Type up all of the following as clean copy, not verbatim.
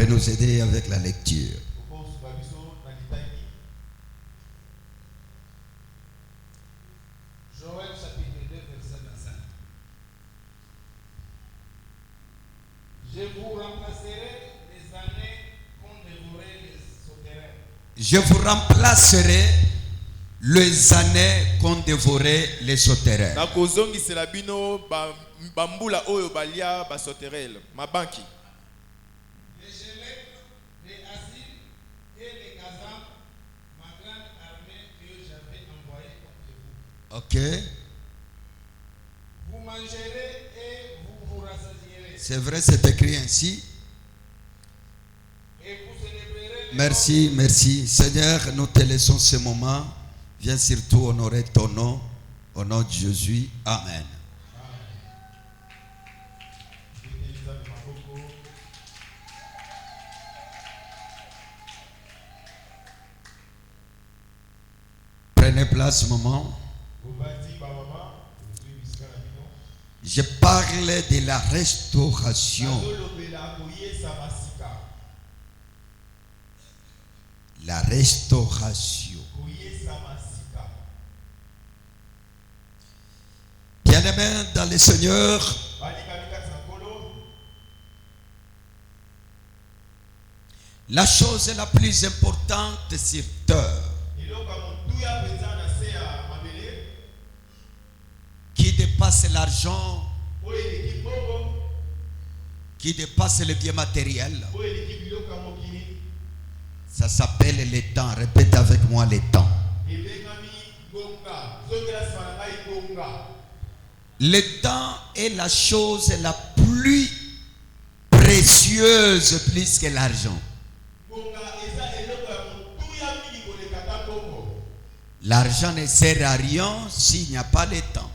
pourrait nous aider avec la lecture. Joël chapitre 2, verset 25. Je vous remplacerai les années qu'ont dévoré les sauterelles. Je vous remplacerai les années qu'ont dévoré les sauterelles. nakozongisela bino bambula oyo balia basoterele mabanki. Les Gélèques, les Asiles et les Kazans, ma grande armée que j'avais envoyée contre vous. Ok. Vous mangerez et vous vous rassasierez. C'est vrai, c'est écrit ainsi. Et vous célébrerez. Merci, merci. Seigneur, nous te laissons ce moment. Viens surtout honorer ton nom. Au nom de Jésus. Amen. Prenez place un moment. Je parle de la restauration. La restauration. Bien-aimés dans le Seigneur, la chose la plus importante sur terre qui dépasse l'argent, qui dépasse le bien matériel, ça s'appelle le temps. Répète avec moi, le temps. Le temps est la chose la plus précieuse plus que l'argent. L'argent ne sert à rien s'il n'y a pas de temps.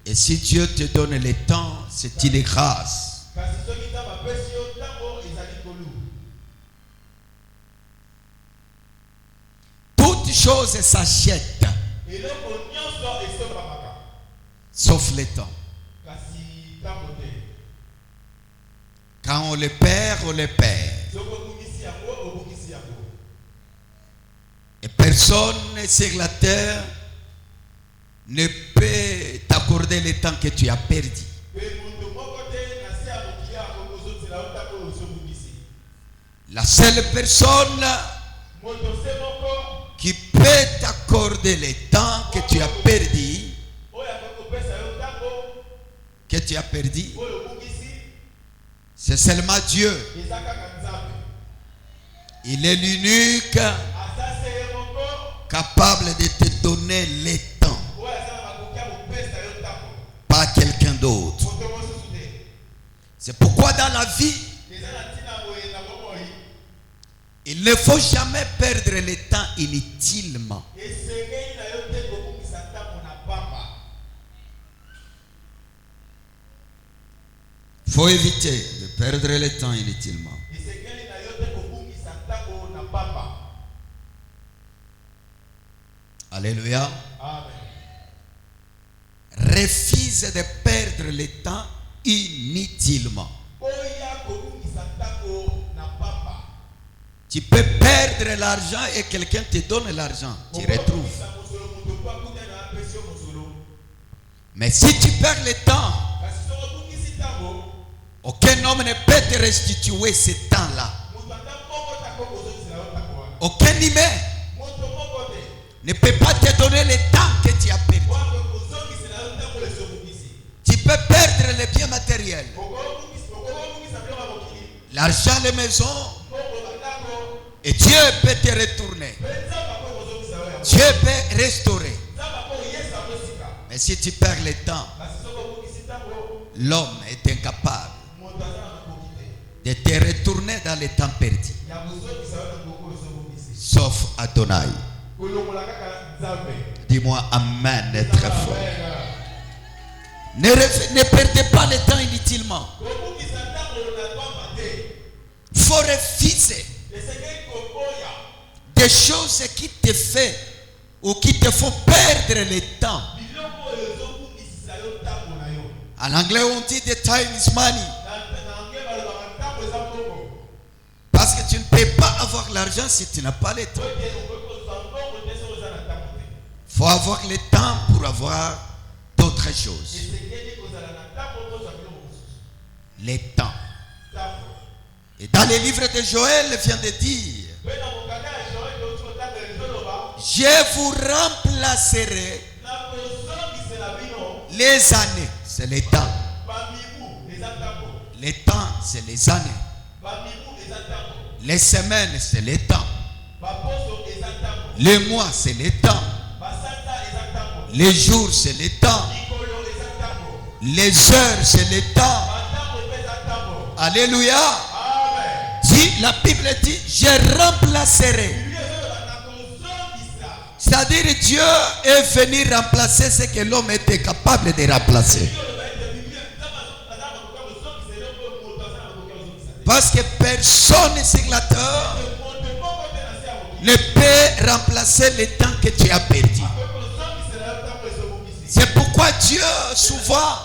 Et si Dieu te donne le temps, c'est une grâce. Toute chose s'achète, sauf le temps. Quand on le perd, on le perd. Et personne sur la terre ne peut t'accorder le temps que tu as perdu. La seule personne qui peut t'accorder le temps que tu as perdu, c'est seulement Dieu. Il est l'unique capable de te donner le temps, pas quelqu'un d'autre. C'est pourquoi dans la vie, il ne faut jamais perdre le temps inutilement. Il faut éviter de perdre le temps inutilement. Alléluia. Refuse de perdre le temps inutilement. Tu peux perdre l'argent et quelqu'un te donne l'argent. Tu retrouves. Mais si tu perds le temps, aucun homme ne peut te restituer ce temps-là. Aucun humain ne peut pas te donner le temps que tu as perdu. Tu peux perdre les biens matériels, l'argent, les maisons, et Dieu peut te retourner. Dieu peut restaurer. Mais si tu perds le temps, l'homme est incapable de te retourner dans le temps perdu. Sauf Adonai. Dis-moi Amen très fort. Ne perdez pas le temps inutilement. Il faut refuser des choses qui te font ou qui te font perdre le temps. En anglais on dit the time is money. peux pas avoir l'argent si tu n'as pas le temps. Il faut avoir le temps pour avoir d'autres choses. Le temps. Et dans les livres de Joël, il vient de dire, je vous remplacerai les années. C'est le temps. Les temps, c'est les années. Les semaines, c'est le temps. Les mois, c'est le temps. Les jours, c'est le temps. Les heures, c'est le temps. Alléluia. Si la Bible dit, je remplacerai. C'est-à-dire Dieu est venu remplacer ce que l'homme était capable de remplacer. Parce que personne sur la terre ne peut remplacer le temps que tu as perdu. C'est pourquoi Dieu, souvent,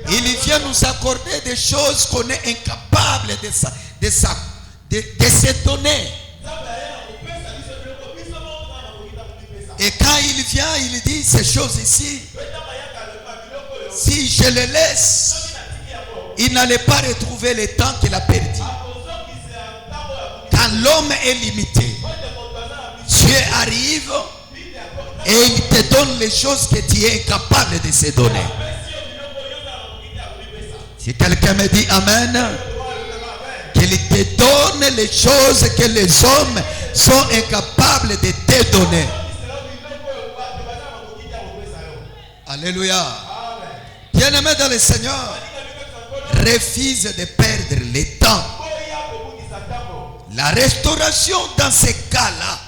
il vient nous accorder des choses qu'on est incapable de se donner. Et quand il vient, il dit ces choses ici. Si je les laisse, il n'allait pas retrouver le temps qu'il a perdu. Quand l'homme est limité, Dieu arrive et il te donne les choses que tu es incapable de se donner. Si quelqu'un me dit Amen, qu'il te donne les choses que les hommes sont incapables de te donner. Alléluia. Bien-aimé dans le Seigneur, refuse de perdre le temps. La restauration dans ces cas-là,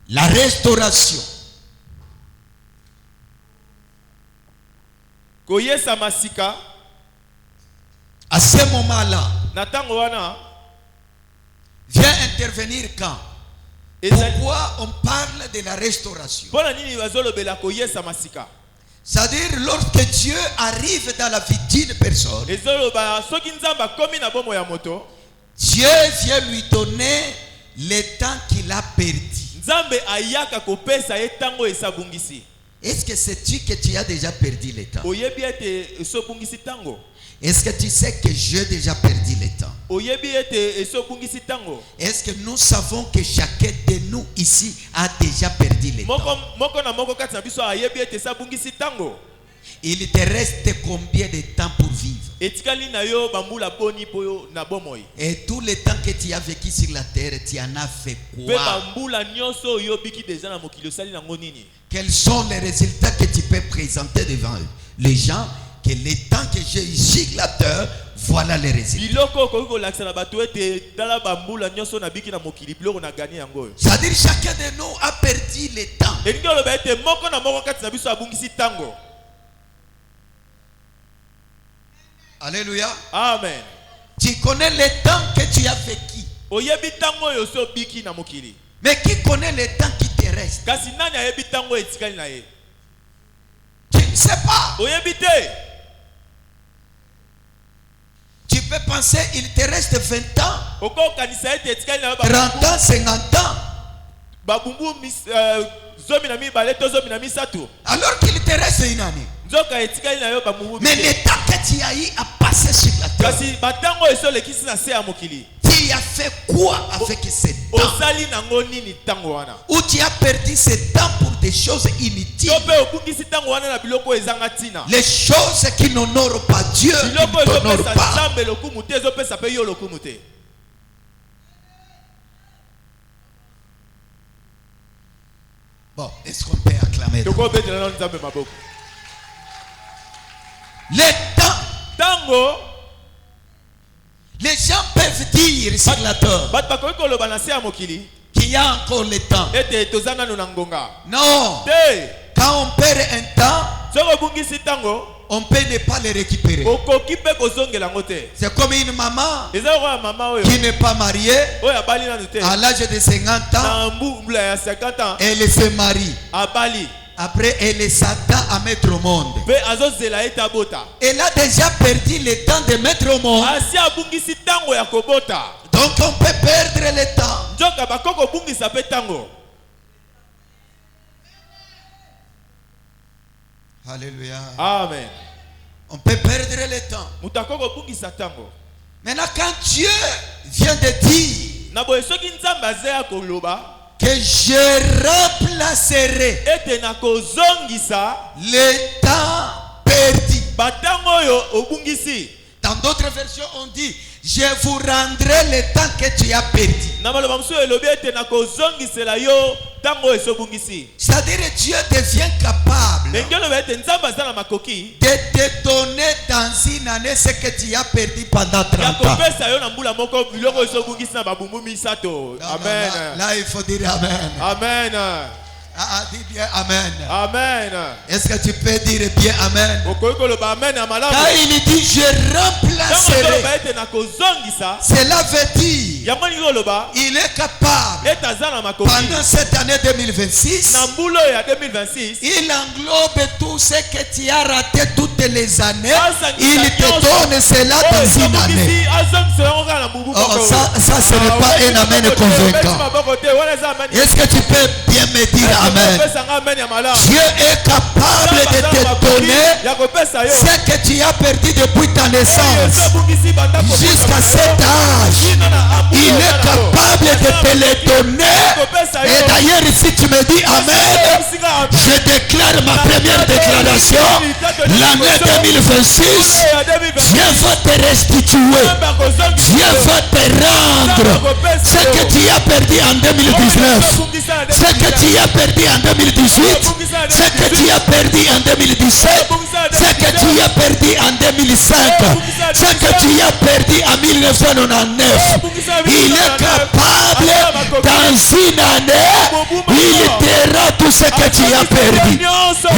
la restauration, à ce moment-là, vient intervenir quand? Pourquoi on parle de la restauration? C'est-à-dire lorsque Dieu arrive dans la vie d'une personne, Dieu vient lui donner le temps qu'il a perdu. Est-ce que sais-tu que tu as déjà perdu le temps? Est-ce que tu sais que j'ai déjà perdu le temps? Est-ce que nous savons que chacun de nous ici a déjà perdu le temps? Il te reste combien de temps pour vivre? Et tout le temps que tu as vécu sur la terre, tu en as fait quoi? Quels sont les résultats que tu peux présenter devant eux? Les gens, que les temps que j'ai eu sur la terre, voilà les résultats. C'est-à-dire chacun de nous a perdu le temps. Alléluia. Amen. Tu connais le temps que tu as vécu. Mais qui connaît le temps qui te reste? Tu ne sais pas. Tu peux penser il te reste 20 ans, 30 ans, 50 ans. Alors qu'il te reste une année. Mais le temps que tu as eu à passer sur la terre, tu as fait quoi avec ce temps? Ou tu as perdu ce temps pour des choses inutiles, les choses qui n'honorent pas Dieu, qui ne t'honorent pas. Bon, est-ce qu'on peut acclamer? Le temps. Les gens peuvent dire sur la terre qu'il y a encore le temps. Non. Quand on perd un temps, on peut ne pas le récupérer. C'est comme une maman qui n'est pas mariée à l'âge de 50 ans. Elle se marie. Après, elle est Satan à mettre au monde. Pe azozela eta bota. Elle a déjà perdu le temps de mettre au monde. Asi abungisi tango ya kobota. Donc on peut perdre le temps. Njoka bakoko bungisa pe tango. Alléluia. Amen. On peut perdre le temps. Mutakoko bungisa tango. Maintenant, quand Dieu vient de dire Na boye soki nzambe azeya koloba que je remplacerai ete na kozongisa le temps perdu. batango oyo obungisi. Dans d'autres versions, on dit je vous rendrai le temps que tu as perdu. Na maloba musu elobi ete na kozongisela yo tango eso bungisi. C'est-à-dire Dieu devient capable Engelo ba ete nzambe azala makoki de te donner dans une année ce que tu as perdu pendant 30 ya ans. kopesa yo na mbula moko biloko eso bungisi na babumbu misato. Non, Amen. non, là, il faut dire Amen. Amen. Dis bien Amen. Amen. Est-ce que tu peux dire bien Amen? Okoki koloba amen ya malamu. Quand il dit je Tango remplacerai, toloba ete na kozongisa cela veut dire yango ningi koloba il est capable ete aza na makoki pendant cette année 2026. na mbula ya 2026. Il englobe tout ce que tu as raté toutes les années. Azangisa Il te nyonso. donne cela Oyo dans une année. ezobungisi, azongisela yango kaka na mbubu Oh, moko. ça, ce n'est pas un amen convaincant. Est-ce que tu peux bien me dire Amen? Dieu est capable de te donner ce que tu as perdu depuis ta naissance jusqu'à cet âge. Il est capable de te le donner. Et d'ailleurs, si tu me dis Amen, je déclare ma première déclaration. L'année 2026, Dieu va te restituer. Dieu va te rendre ce que tu as perdu en 2019, ce que tu as perdu en 2018, ce que tu as perdu en 2017, ce que tu as perdu en 2005, ce que tu as perdu en 1999. Il est capable dans une année, il te rend tout ce que tu as perdu.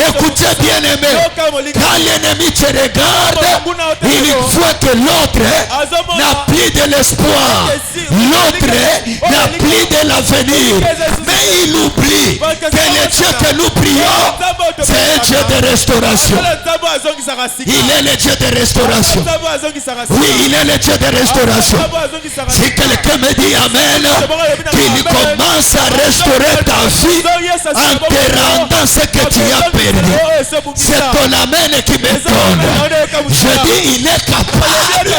Écoutez bien aimé, quand l'ennemi te regarde, il voit que l'autre n'a plus de l'espoir, l'autre n'a plus de l'avenir, mais il oublie que le Dieu que nous prions, c'est un Dieu de restauration. Il est le Dieu de restauration. Oui, il est le Dieu de restauration. Si quelqu'un me dit Amen, qu'il commence à restaurer ta vie en te rendant ce que tu as perdu. C'est ton Amen qui me donne. Je dis, il est capable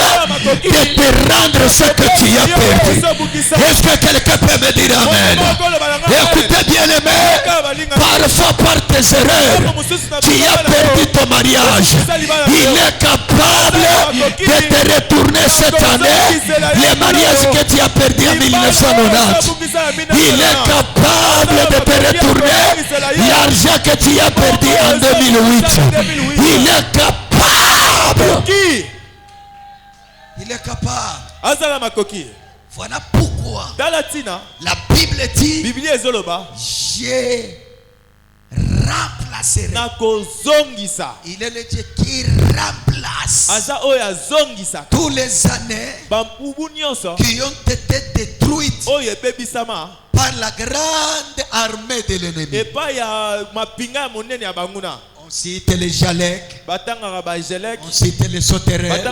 de te rendre ce que tu as perdu. Est-ce que quelqu'un peut me dire Amen? Écoutez bien aimé, parfois par tes erreurs, tu as perdu ton mariage. Il est capable de te retourner cette année les mariages que tu as perdu en 1990. Il est capable de te retourner l'argent que tu as perdu en 2008. Il est capable. Il est capable. Voilà pourquoi la Bible dit j'ai remplacerai. Il est le Dieu qui remplace tous les années qui ont été détruites par la grande armée de l'ennemi. On cite les Jalek, on cite les sauterelles.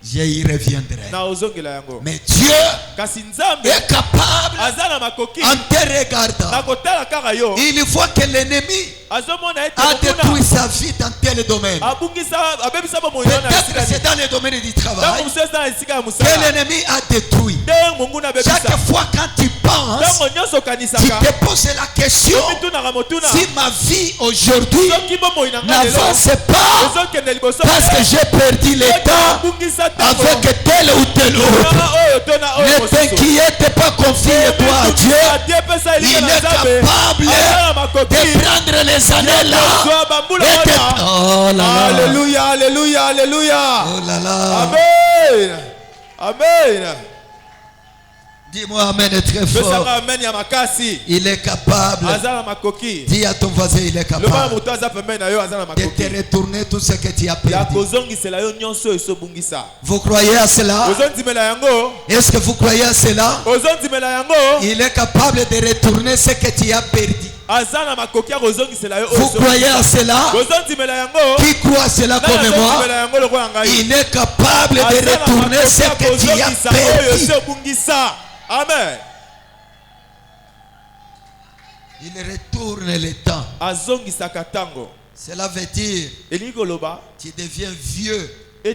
J'y reviendrai. Mais Dieu est capable, en te regardant, il voit que l'ennemi a détruit sa vie dans tel domaine. Peut-être c'est dans le domaine du travail que l'ennemi a détruit. Chaque fois quand tu penses, tu te poses la question, si ma vie aujourd'hui n'avance pas parce que j'ai perdu le temps avec tel ou tel autre. Ne t'inquiète pas, confie-toi à Dieu. Il est capable de prendre les années là. Oh là là. Alléluia, alléluia, alléluia. Oh là là. Amen. Amen. Dis-moi Amen très fort. Il est capable. Dis à ton voisin, il est capable de te retourner tout ce que tu as perdu. Vous croyez à cela? Est-ce que vous croyez à cela? Il est capable de retourner ce que tu as perdu. Vous croyez à cela? Qui croit à cela comme moi? Il est capable de retourner ce que tu as perdu. Amen. Il retourne le temps. Cela veut dire tu deviens vieux. Mais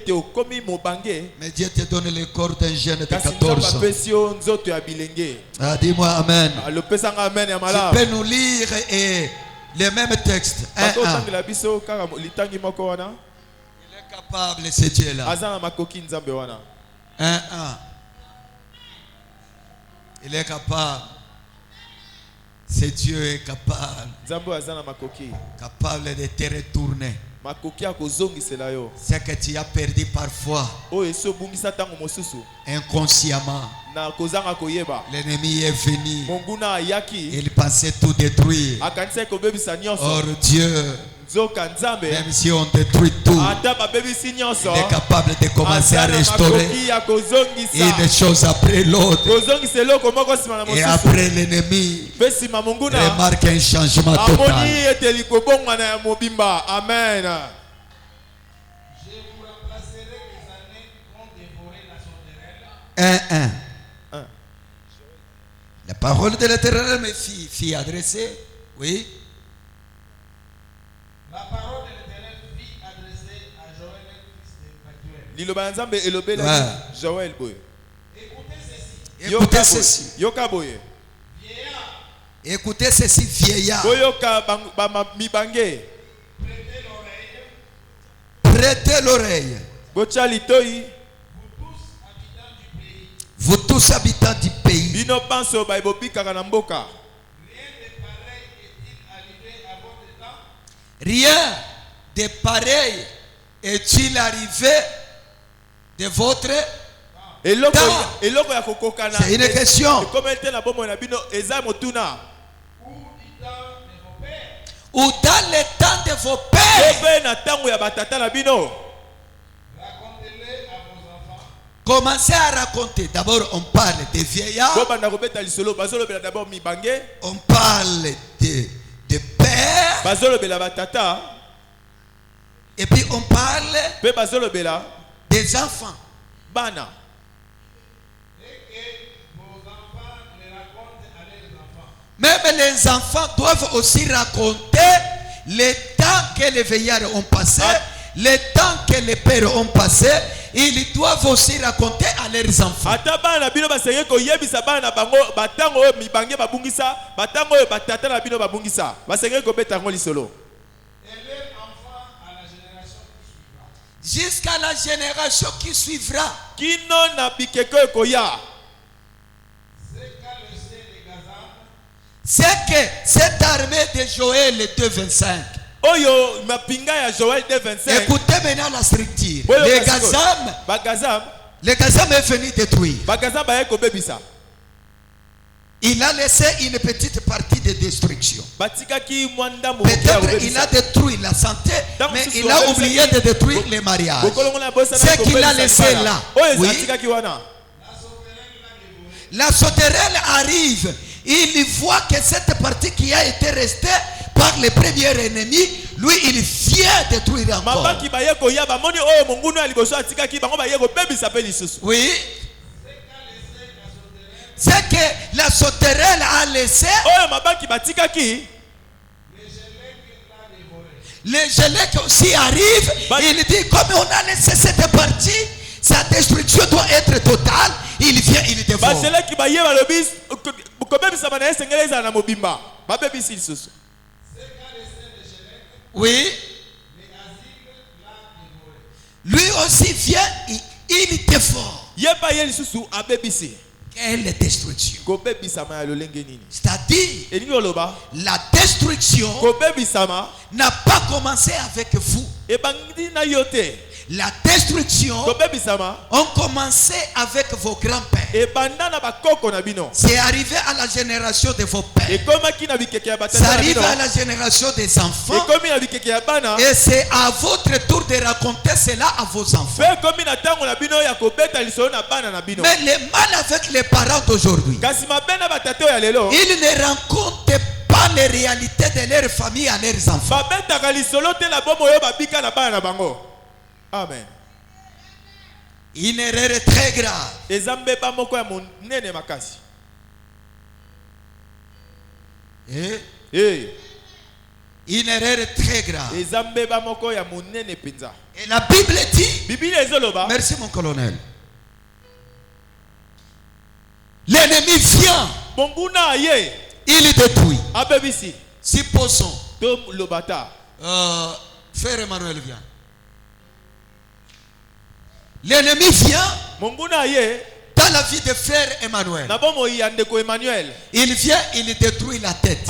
Dieu te donne le corps d'un jeune de 14 ans. Ah, dis-moi Amen. Tu peux nous lire les mêmes textes. Il est capable, ce Dieu-là. 1-1. Il est capable. Ce Dieu est capable. Capable de te retourner. Ce que tu as perdu parfois, inconsciemment, l'ennemi est venu. Il pensait tout détruire. Or Dieu, même si on détruit tout, il est capable de commencer à restaurer une chose après l'autre. Et après l'ennemi remarque un changement total. Amen. Je vous remplacerai les années qu'ont dévoré la sauterelle. 1-1. La parole de l'Éternel me fit adresser. Oui. La parole de l'Éternel fit adresser à Joël, fils de Patuel. Joël. Écoutez ceci. Écoutez ceci, vieillard. Prêtez l'oreille. Vous tous habitants du pays. Rien de pareil est-il arrivé à votre temps? Rien de pareil est-il arrivé de votre temps? C'est une question. Ou dans le temps de vos pères. Racontez-le à vos enfants. Commencez à raconter. D'abord, on parle des vieillards. On parle de pères. Et puis on parle des enfants. Même les enfants doivent aussi raconter les temps que les vieillards ont passé, les temps que les pères ont passé. Ils doivent aussi raconter à leurs enfants. Et leurs enfants à la génération qui suivra. Jusqu'à la génération qui suivra. C'est que cette armée de Joël 2:25. Écoutez maintenant la structure. Le Gazam est venu détruire. Il a laissé une petite partie de destruction. Peut-être il a détruit la santé, mais il a oublié de détruire les mariages. Ce qu'il a laissé là. Oui. La sauterelle arrive. Il voit que cette partie qui a été restée par les premiers ennemis, lui il vient détruire encore. Oui. C'est que la sauterelle a laissé. Les Gélèques aussi arrivent. Il dit comme on a laissé cette partie, sa destruction doit être totale. Il vient, il dévore. Oui. Lui aussi vient, il dévore. Quelle destruction? C'est-à-dire, la destruction n'a pas commencé avec vous. La destruction a commencé avec vos grands-pères. C'est arrivé à la génération de vos pères. Ça arrive à la génération des enfants. Et c'est à votre tour de raconter cela à vos enfants. Mais le mal avec les parents d'aujourd'hui, ils ne rencontrent pas les réalités de leur famille à leurs enfants. Amen. Une erreur très grave. Une erreur très grave. Et la Bible dit, merci mon colonel, l'ennemi vient, il détruit. Supposons, frère Emmanuel vient. L'ennemi vient dans la vie de frère Emmanuel. Il vient, il détruit la tête.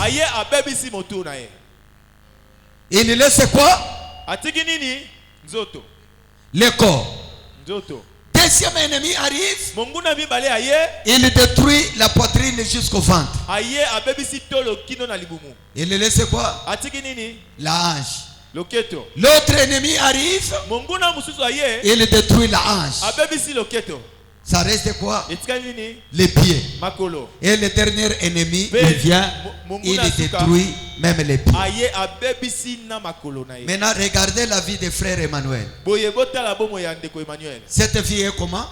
Il laisse quoi? Le corps. Deuxième ennemi arrive. Il détruit la poitrine jusqu'au ventre. Il laisse quoi? La hanche. L'autre ennemi arrive. Il détruit la hanche. Ça reste quoi? Les pieds. Et le dernier ennemi, il vient, il détruit même les pieds. Maintenant, regardez la vie de frère Emmanuel. Cette vie est comment?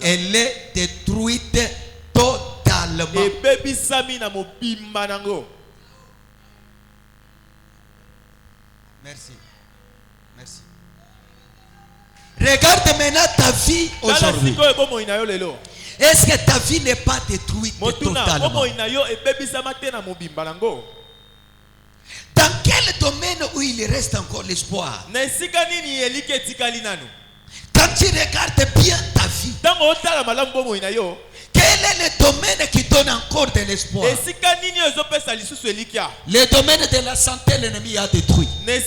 Elle est détruite totalement. Merci. Merci. Regarde maintenant ta vie aujourd'hui. Est-ce que ta vie n'est pas détruite totalement? Dans quel domaine où il reste encore l'espoir? Quand tu regardes bien ta vie, quel est le domaine qui donne encore de l'espoir? Le domaine de la santé, l'ennemi a détruit. Le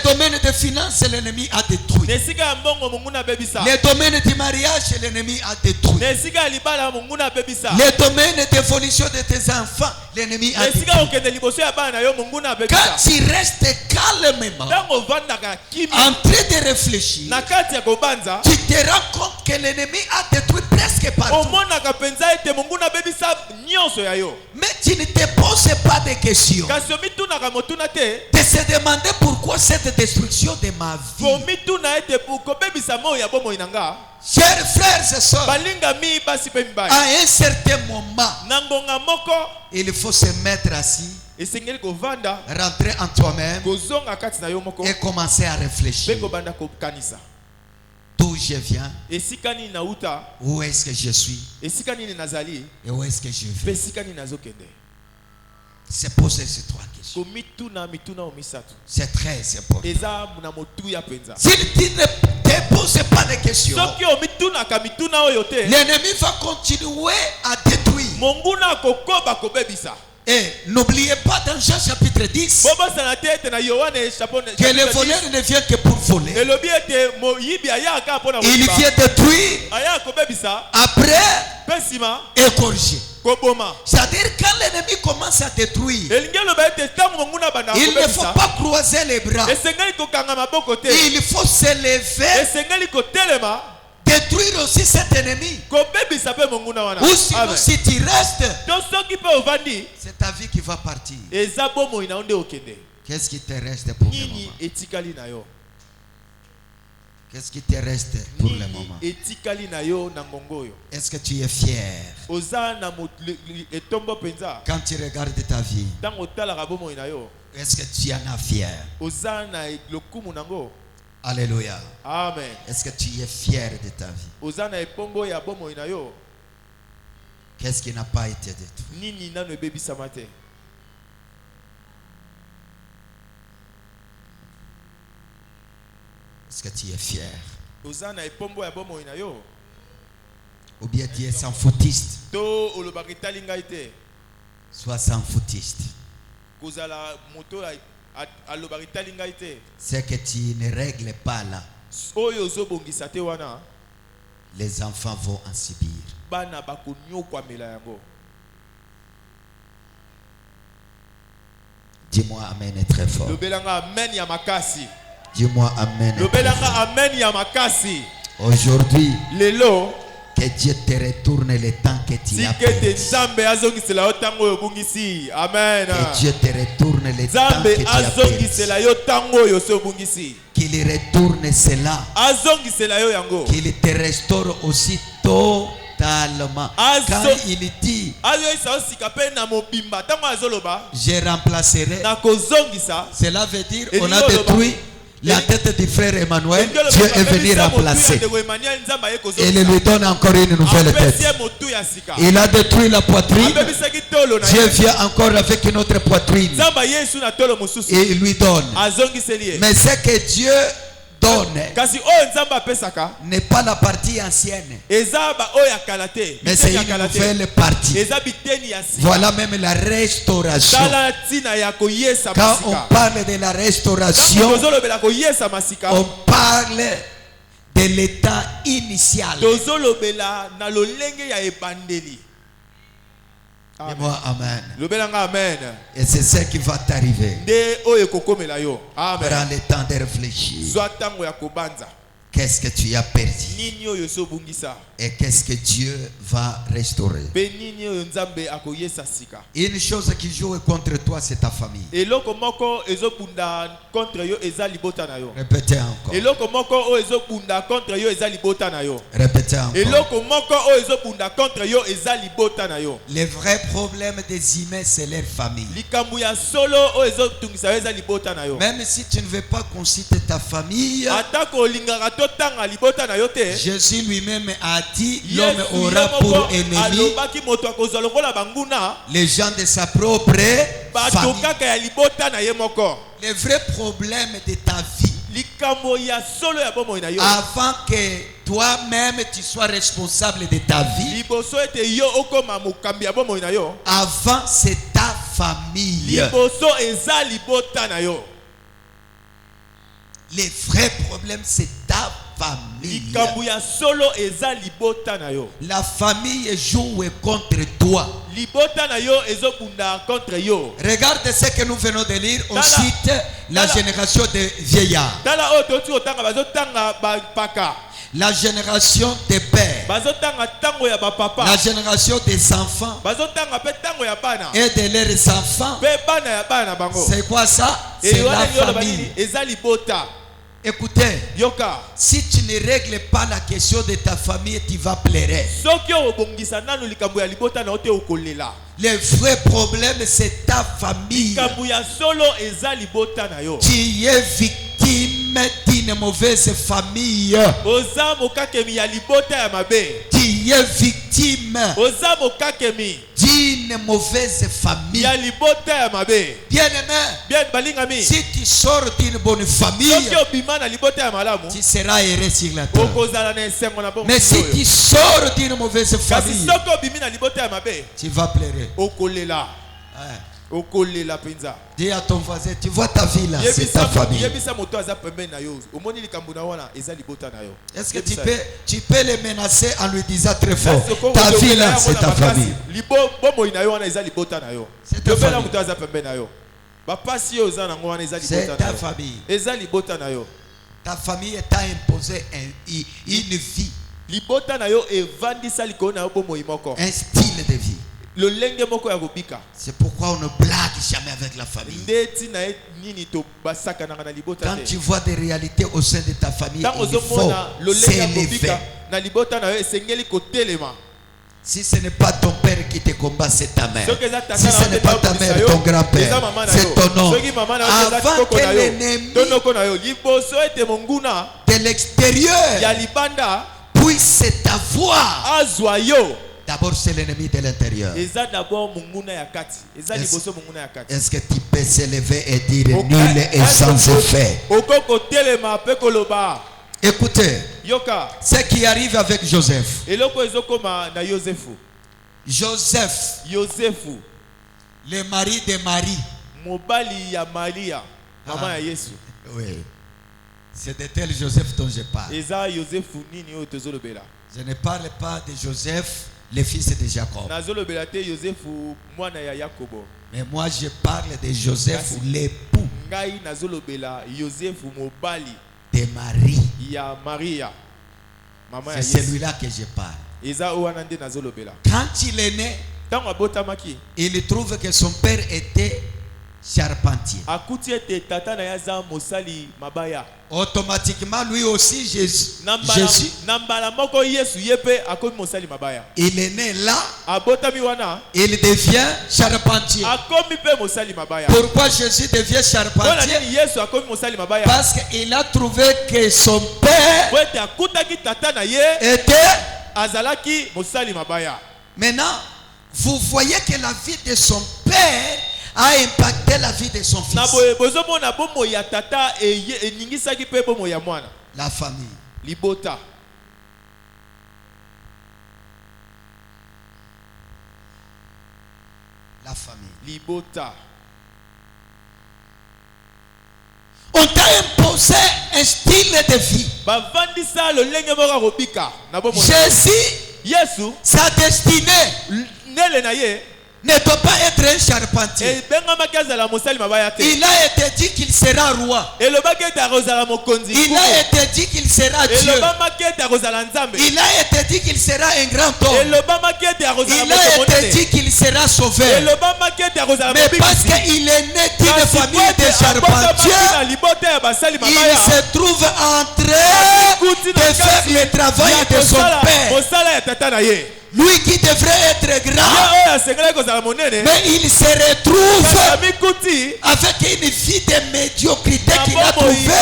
domaine de finances, l'ennemi a détruit. Le domaine du mariage, l'ennemi a détruit. Le domaine d'évolution de tes enfants, l'ennemi a détruit. Quand tu restes calmement, en train de réfléchir, tu te rends compte que l'ennemi a détruit presque partout. Mais tu ne te poses pas de questions. De se demander pourquoi cette destruction de ma vie. Chers frères et sœurs, à un certain moment, il faut se mettre assis, rentrer en toi-même et commencer à réfléchir. D'où je viens, où est-ce que je suis et où est-ce que je vais. C'est poser ces trois questions. C'est très important. Si tu ne te poses pas de questions, l'ennemi va continuer à détruire. Et n'oubliez pas dans Jean chapitre 10 que le voleur ne vient que pour voler. Il vient détruire, après et corriger. C'est-à-dire quand l'ennemi commence à détruire, il ne faut pas croiser les bras. Il faut se lever, détruire aussi cet ennemi. Ou sinon si tu restes, c'est ta vie qui va partir. Qu'est-ce qui te reste pour le moment? Qu'est-ce qui te reste pour le moment? Est-ce que tu es fier? Quand tu regardes ta vie, est-ce que tu en as fier? Alléluia. Amen. Est-ce que tu es fier de ta vie? Qu'est-ce qui n'a pas été détruit? Est-ce que tu es fier? Ou bien tu es sans foutiste? Sois sans foutiste. C'est que tu ne règles pas là. Les enfants vont en subir. Dis-moi amen très fort. Dis-moi amen. Amen. Aujourd'hui, Que Dieu te retourne le temps que tu as perdu. Amen. Que Dieu te retourne le temps que tu as perdu. Qu'il retourne cela. Qu'il te restaure aussi totalement. Quand il dit je remplacerai, cela veut dire on a détruit la tête du frère Emmanuel. Dieu est venu remplacer. Et il lui donne encore une nouvelle tête. Il a détruit la poitrine. Dieu vient encore avec une autre poitrine. Et il lui donne. Mais ce que Dieu donne n'est pas la partie ancienne, mais c'est une nouvelle partie. Voilà même la restauration. Quand on parle de la restauration, on parle de l'état initial. Dis-moi amen. Et c'est ce qui va t'arriver. Prends le temps de réfléchir. Qu'est-ce que tu as perdu et qu'est-ce que Dieu va restaurer. Une chose qui joue contre toi, c'est ta famille. Répétez encore. Répétez encore. Le vrai problème des humains, c'est leur famille. Même si tu ne veux pas consulter ta famille, Jésus lui-même a dit l'homme aura pour ennemi les gens de sa propre famille. Le vrai problème de ta vie, avant que toi-même tu sois responsable de ta vie, avant c'est ta famille. Le vrai problème c'est ta famille. La famille joue contre toi. Regarde ce que nous venons de lire. On cite la génération des vieillards, la génération des pères, la génération des enfants et de leurs enfants. C'est quoi ça? C'est la famille. Écoutez, si tu ne règles pas la question de ta famille, tu vas pleurer. Le vrai problème, c'est ta famille. Tu es victime d'une mauvaise famille. Tu es victime d'une mauvaise famille. Bien-aimé, si tu sors d'une bonne famille, tu seras heureux sur la terre. Mais si tu sors d'une mauvaise famille, tu vas pleurer. Dis à ton voisin, tu vois ta vie là, c'est ta famille. Est-ce que tu peux les menacer en lui disant très fort, ta vie là, c'est ta famille. C'est ta famille. C'est ta famille. Ta famille t'a imposé une vie, un style de vie. C'est pourquoi on ne blague jamais avec la famille. Quand tu vois des réalités au sein de ta famille, il faut s'élever. Si ce n'est pas ton père qui te combat, c'est ta mère. Si ce n'est pas ta mère, ton grand-père, c'est ton oncle. Avant que l'ennemi de l'extérieur puisse t'avoir, d'abord c'est l'ennemi de l'intérieur. Est-ce que tu peux s'élever et dire nul et sans effet? Écoutez, ce qui arrive avec Joseph. Joseph, le mari de Marie. Oui. C'est de tel Joseph dont je parle. Je ne parle pas de Joseph, le fils de Jacob. Mais moi je parle de Joseph, l'époux de Marie. C'est celui-là que je parle. Quand il est né, il trouve que son père était charpentier. Automatiquement, lui aussi, Jésus, il est né là, il devient charpentier. Pourquoi Jésus devient charpentier? Parce qu'il a trouvé que son père était. Maintenant, vous voyez que la vie de son père a impacté la vie de son fils. La famille. La famille. On t'a imposé un style de vie. Jésus, sa destinée ne doit pas être un charpentier. Il a été dit qu'il sera roi. Il a été dit qu'il sera Dieu. Il a été dit qu'il sera un grand homme. Il a été dit qu'il sera sauveur. Mais parce qu'il est né d'une famille de charpentiers, il se trouve en train de faire le travail de son père. Lui qui devrait être grand, mais il se retrouve avec une vie de médiocrité qu'il a trouvée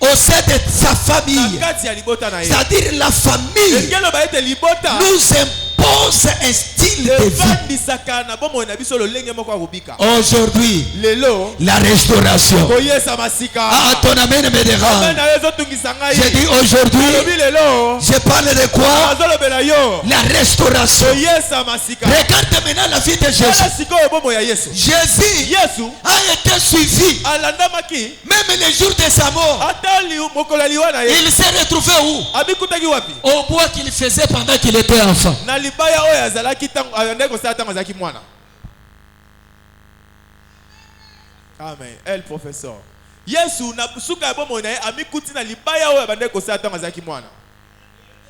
au sein de sa famille. C'est-à-dire la famille nous impose un style de vie. Aujourd'hui, la restauration. Ah, ton amen me dérange. J'ai dit aujourd'hui, je parle de quoi? La restauration. Regarde maintenant la vie de Jésus. Jésus a été suivi. Même les jours de sa mort, il s'est retrouvé où? Au bois qu'il faisait pendant qu'il était enfant. Amen. El professeur. Yesu na suka ya bomo na amikuti na libaya oyo abande kosata ngazaki mwana.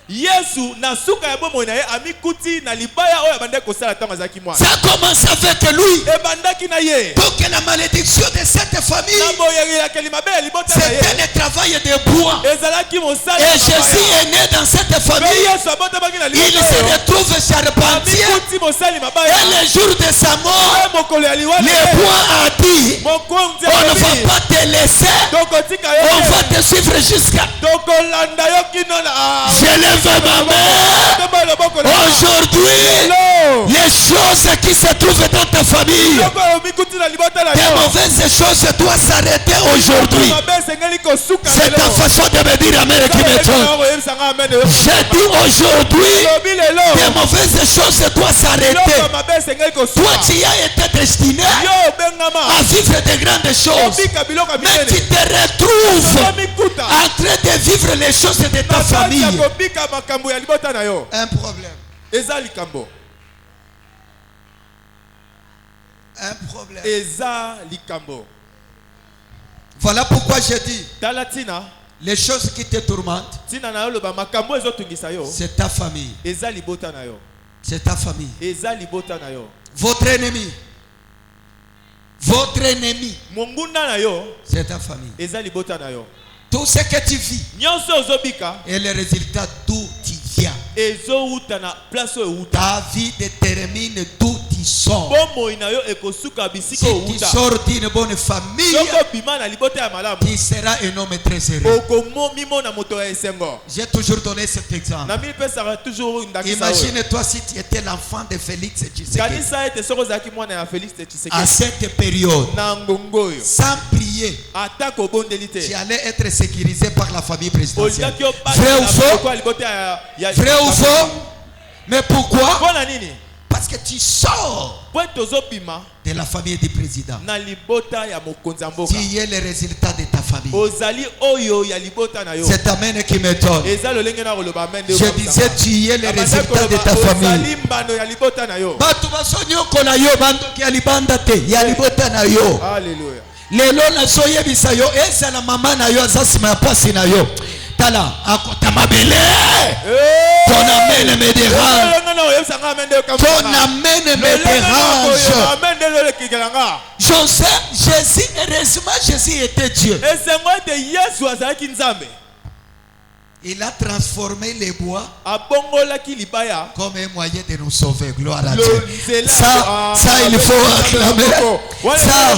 Yesu na suka ya bomo na amikuti na libaya oyo abande kosala tanga zaki mwana. Ça commence avec lui. E bandaki na ye. Donc la malédiction de cette famille, c'était le travail de bois. Et Jésus est né dans cette famille. Il se retrouve charpentier. Et le jour de sa mort, le bois a dit: on ne va pas te laisser, on va te suivre jusqu'à. Je lève ma main. Aujourd'hui, les choses qui se trouvent dans ta famille, des mauvaises choses doivent s'arrêter aujourd'hui. C'est ta façon de me dire amen qui m'étonne. J'ai dit aujourd'hui, des mauvaises choses doivent s'arrêter. Toi tu as été destiné à vivre de grandes choses, mais tu te retrouves en train de vivre les choses de ta famille. Un problème. Un problème. Voilà pourquoi j'ai dit, les choses qui te tourmentent, c'est ta famille. C'est ta famille. Votre ennemi. Votre ennemi, c'est ta famille. Tout ce que tu vis est le résultat d'où tu viens. Ta vie détermine d'où tu sors. Si tu sors d'une bonne famille, tu seras un homme très heureux. J'ai toujours donné cet exemple. Imagine-toi si tu étais l'enfant de Félix Tshisekedi. À cette période, sans prier, tu allais être sécurisé par la famille présidentielle. Vrai ou faux? Vrai ou faux? Mais pourquoi? Parce que tu sors de la famille du président. Tu es le résultat de ta famille. C'est amen qui m'étonne. Je disais tu es le résultat de ta famille. Alléluia. Lelo na soye bisayo esa na mama na yo azasima pasi na yo. Tala, akotamabele. Ton amen me dérange. Ton amen me dérange. Je sais, Jésus, heureusement, Jésus était Dieu. Il a transformé les bois comme un moyen de nous sauver. Gloire à Dieu. Ça il faut acclamer. Ça,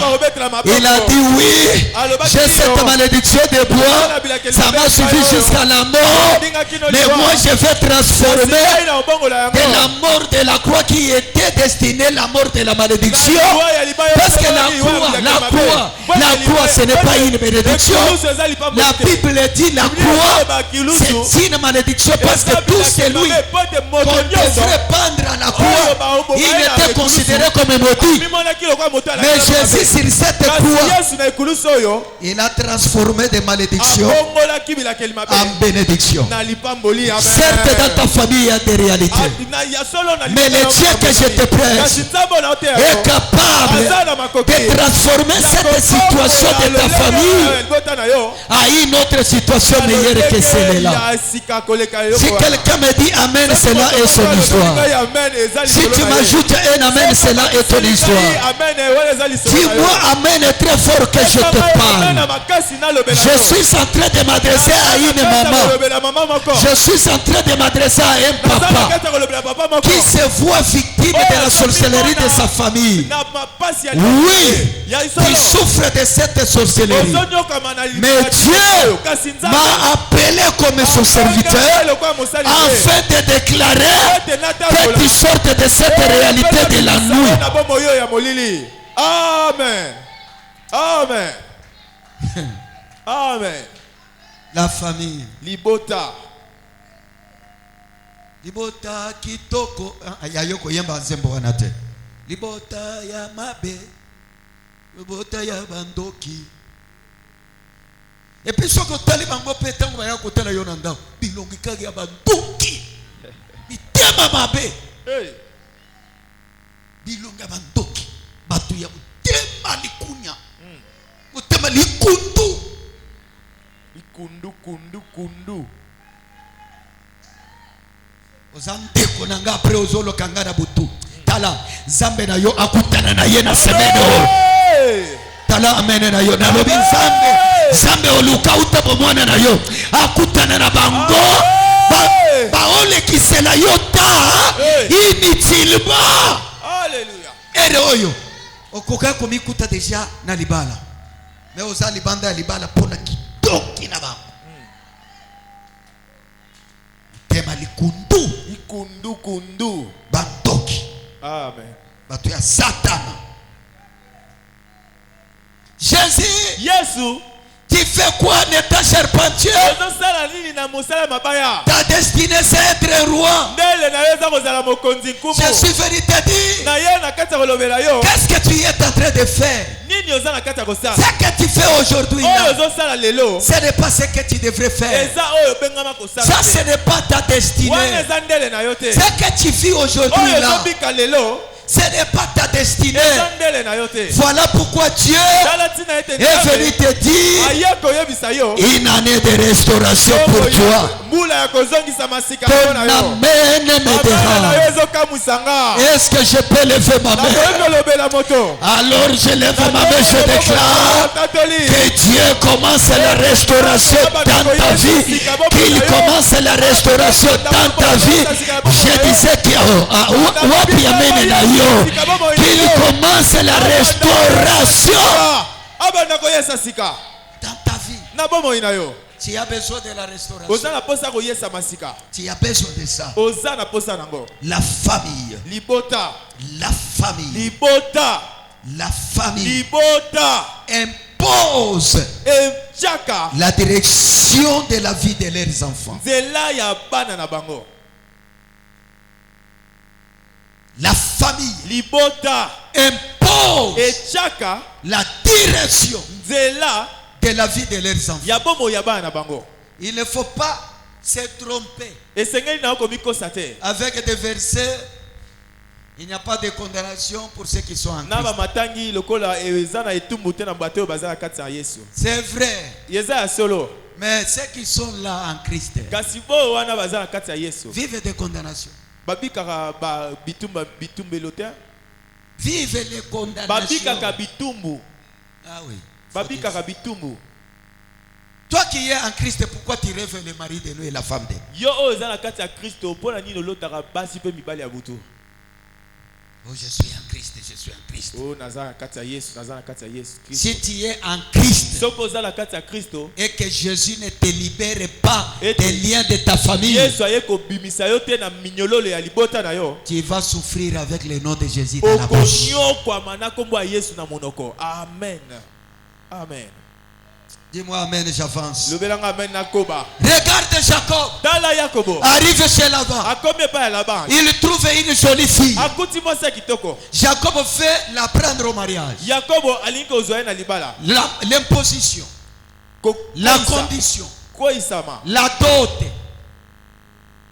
il a dit oui. J'ai cette malédiction des bois. Ça m'a suffi jusqu'à la mort. Mais moi, je vais transformer de la mort de la croix qui était destinée la mort de la malédiction. Parce que la croix, ce n'est pas une malédiction. La Bible dit la croix. C'est une malédiction parce que tout celui qu'on devrait pendre à la croix, il était considéré comme un maudit. Mais Jésus sur cette croix, il a transformé des malédictions en bénédictions. Certes, dans ta famille, il y a des réalités. Mais le Dieu que je te prêche est capable de transformer cette situation de ta famille à une autre situation meilleure que celle-là. Si quelqu'un me dit Amen, cela est son histoire. Si tu m'ajoutes un Amen, cela est ton histoire. Dis-moi Amen est très fort que je te parle. Je suis en train de m'adresser à une maman. Je suis en train de m'adresser à un papa qui se voit victime de la sorcellerie de sa famille. Oui, qui souffre de cette sorcellerie. Mais Dieu m'a appelé comme son serviteur afin de déclarer que tu sortes de cette réalité de la nuit. Amen. Amen. Amen. La famille. Libota. Libota kitoko. Ayayoko yemba nzembo wanate. Libota ya mabe. Libota ya bandoki. Et puis, ce que tu as dit, tu as dit, bilongi kagi abandoki. Bitema mabe. Bilongi abandoki. Batu ya utema likunya. Utema likundu. Kundu. Ozante konanga après ozolo kangana butu. Tala zambe na yo akutana na ye na semeno. Tala amene na yo na lobi zambe oluka utabo mwana na yo akutana na bango baole kisela yo ta inutilement. Alléluia. Ere oyo okoka komikuta déjà na libala. Mais oza libanda ya libala pona kidoki na bango. Tema likundu bandoki. Amen. Batu ya Satana. Jésus, tu fais quoi en étant charpentier? Ta destinée c'est être un roi. Je suis venu te dire, qu'est-ce que tu es en train de faire? Ce que tu fais aujourd'hui, ce n'est pas ce que tu devrais faire. Ça, ce n'est pas ta destinée. Ce que tu vis aujourd'hui là, ce n'est pas ta destinée. Voilà pourquoi Dieu est venu te dire une année de restauration pour toi. Ton amen me dérange. Est-ce que je peux lever ma main? Alors je lève ma main, je déclare que Dieu commence la restauration dans ta vie. Qu'il commence la restauration dans ta vie. Je disais qu'il commence la restauration dans ta vie. Tu as besoin de la restauration. Tu as besoin de ça. La famille. La famille impose la direction de la vie de leurs enfants. La famille impose la direction de la vie de leurs enfants. Il ne faut pas se tromper avec des versets. Il n'y a pas de condamnation pour ceux qui sont en Christ. C'est vrai. Mais ceux qui sont là en Christ kasi bo wana baza na kati ya Yesu vivent des condamnations. babikaka ba bitumbelo te Vivent les condamnations. babikaka bitumbu Ah oui. babikaka bitumbu. Toi qui es en Christ, pourquoi tu rêves le mari de nous et la femme de nous? Yo oza na kati ya Kristo pona nini lotaka basi pe mibali ya butu. Oh, je suis en Christ, je suis en Christ. Oh, naza na kati ya Yesu, naza na kati ya Yesu Kristo. Si tu es en Christ Soko oza na kati ya Kristo et que Jésus ne te libère pas des liens de ta famille, Yesu aye ko bimisa yo te na minyololo ya libota na yo. tu vas souffrir avec le nom de Jésus dans la bouche. Okonyo kwa mana kombo ya Yesu na monoko. Amen. Amen. Dis-moi amen, j'avance. Lobelanga amen na koba. Regarde Jacob. Tala Yakobo. Arrive chez Laban. Akomye pa ya Laban. Il trouve une jolie fille. Akuti mwasa kitoko. Jacob fait la prendre au mariage. Yakobo alinko ozoya na libala. L'imposition, la condition, Koisama. la dot.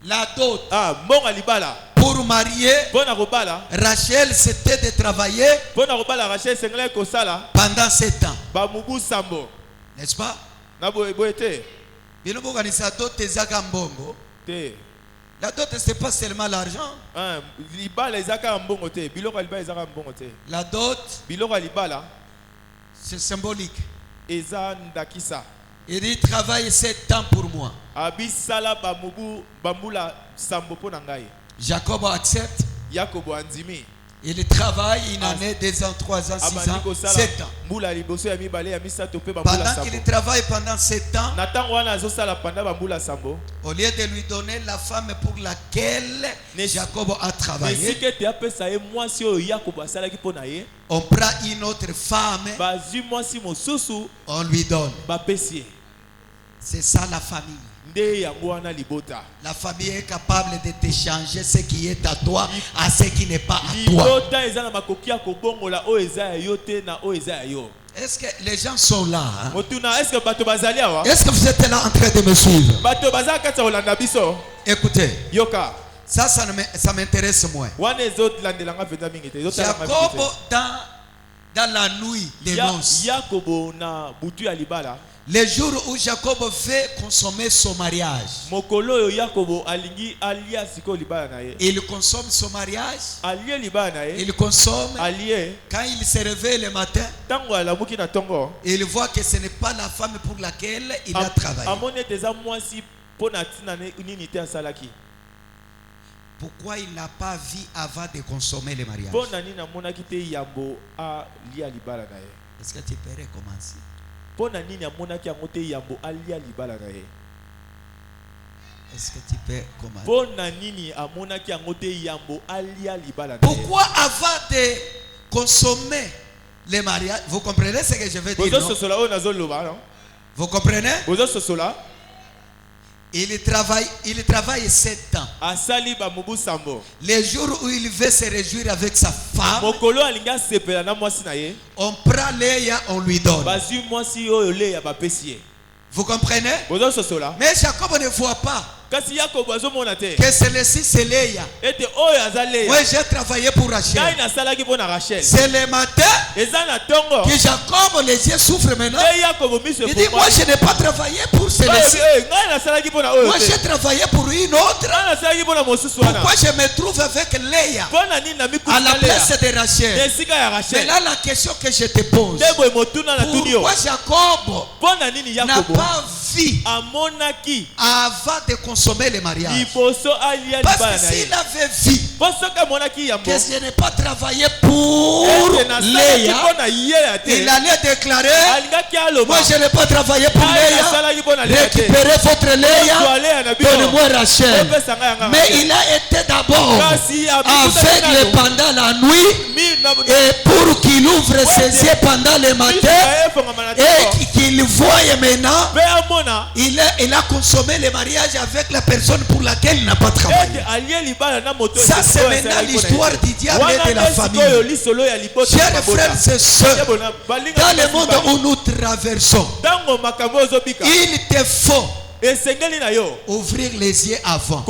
La dot. Ah, monga libala. Pour marier, Bona robala. Rachel c'était de travailler Bona robala Rachel sengele ko sala. pendant 7 ans. Ba mubu sambo. N'est-ce pas? Na boete. Biloko kanisa dot ezaka mbongo. Te. La dot c'est pas seulement l'argent. Ah, libala ezaka mbongo te. Biloko libala ezaka mbongo te. La dot Biloko libala c'est symbolique. eza ndakisa. Il dit travaille 7 ans pour moi. Abisala ba mubu bambula sambo pona ngai. Jacob accepte. Yakobo andimi. Il travaille une année, 2 ans, 3 ans, 6 ans, 7 ans. Mbula liboso ya mibale ya misato pe bambula Pendant sambo. qu'il travaille pendant 7 ans, Natango wana azosala panda bambula sambo. au lieu de lui donner la femme pour laquelle Jacob a travaillé, Nesike te apesa ye mwasi oyo Yakobo asalaki pona ye. on prend une autre femme, Bazwi mwasi mosusu on lui donne. bapesi ye. C'est ça la famille. Nde yango wana libota. La famille est capable de t'échanger ce qui est à toi à ce qui n'est pas à toi. Libota eza na makoki ya kobongola oyo eza ya yo te na oyo eza ya yo. Est-ce que les gens sont là? Hein? Motuna est-ce que bato bazali awa? Est-ce que vous êtes là en train de me suivre? Bato bazali kati ya kolanda biso. Écoutez, Yoka. ça m'intéresse moins. Wana ezolandelanga mpenza mingi te. Ezotalanga mingi Jacob, te. dans la nuit des noces, Yakobo na butu ya libala. les jours où Jacob veut consommer son mariage, Mokolo oyo Yakobo alingi alia siko libala na ye. il consomme son mariage, Alie libala na ye. il consomme. Alie. Quand il se réveille le matin, Tango alamuki na tongo. il voit que ce n'est pas la femme pour laquelle il a travaillé. Amone teza mwasi pona tina nini te asalaki. Pourquoi il n'a pas vu avant de consommer le mariage? Pona nini amonaki te yambo alia libala na ye. Est-ce que tu peux recommencer? Pona nini amonaki yango te yambo alia libala na ye. Est-ce que tu peux commencer? Pona nini amonaki yango te yambo alia libala na ye. Pourquoi avant de consommer le mariage, vous comprenez ce que je veux dire? Bozo Non? sosola oyo nazoloba non? Vous comprenez? Bozo sosola Il travaille 7 ans. asali ba mubu sambo. Les jours où il veut se réjouir avec sa femme, Mokolo alinga sepela na mwasi na ye. on prend Léa, on lui donne. Bazwi mwasi oyo le ya bapesi ye. Vous comprenez? Bozo sosola. Mais Jacob ne voit pas Kasi Yakobo azomona te. que celle-ci c'est Léa. Ete oyo azale. Moi j'ai travaillé pour Ngai Rachel. nasalaki pona Rachel. C'est le matin Eza na tongo. que Jacob, les yeux souffrent maintenant. Te Yakobo miso Il dit, moi je n'ai pas travaillé pour celle-ci. ngai nasalaki pona oyo Moi te. j'ai travaillé pour une autre. Ngai nasalaki pona mosusu wana. Pourquoi je me trouve avec Léa Pona nini na à mikuta la Lea. place de Rachel? Esika ya Mais Rachel. là la question que je te pose, Ndebo emotuna na tuni yo. pourquoi Jacob Pona nini n'a Yakobo pas vu amonaki avant de consommer le mariage? liboso alia Parce libala que na s'il ye. avait vu Po soki amonaki yambo. que je n'ai pas travaillé pour Ete nasalaki Léa, pona ye ya te. il allait déclarer, Alingaki aloba. moi je n'ai pas travaillé pour Ngai Léa, nasalaki pona Lea te. récupérez votre Léa, Zwa Lea na bino. donnez-moi Rachel. Opesa ngai yanga Mais Rachel. il a été d'abord Kasi aveugle pendant la nuit et pour qu'il ouvre ses yeux pendant le matin et qu'il voie maintenant, il a consommé le mariage avec la personne pour laquelle il n'a pas travaillé. Ça c'est maintenant l'histoire du diable et de la famille. Chers frères et sœurs, dans le monde où nous traversons, il te faut ouvrir les yeux avant.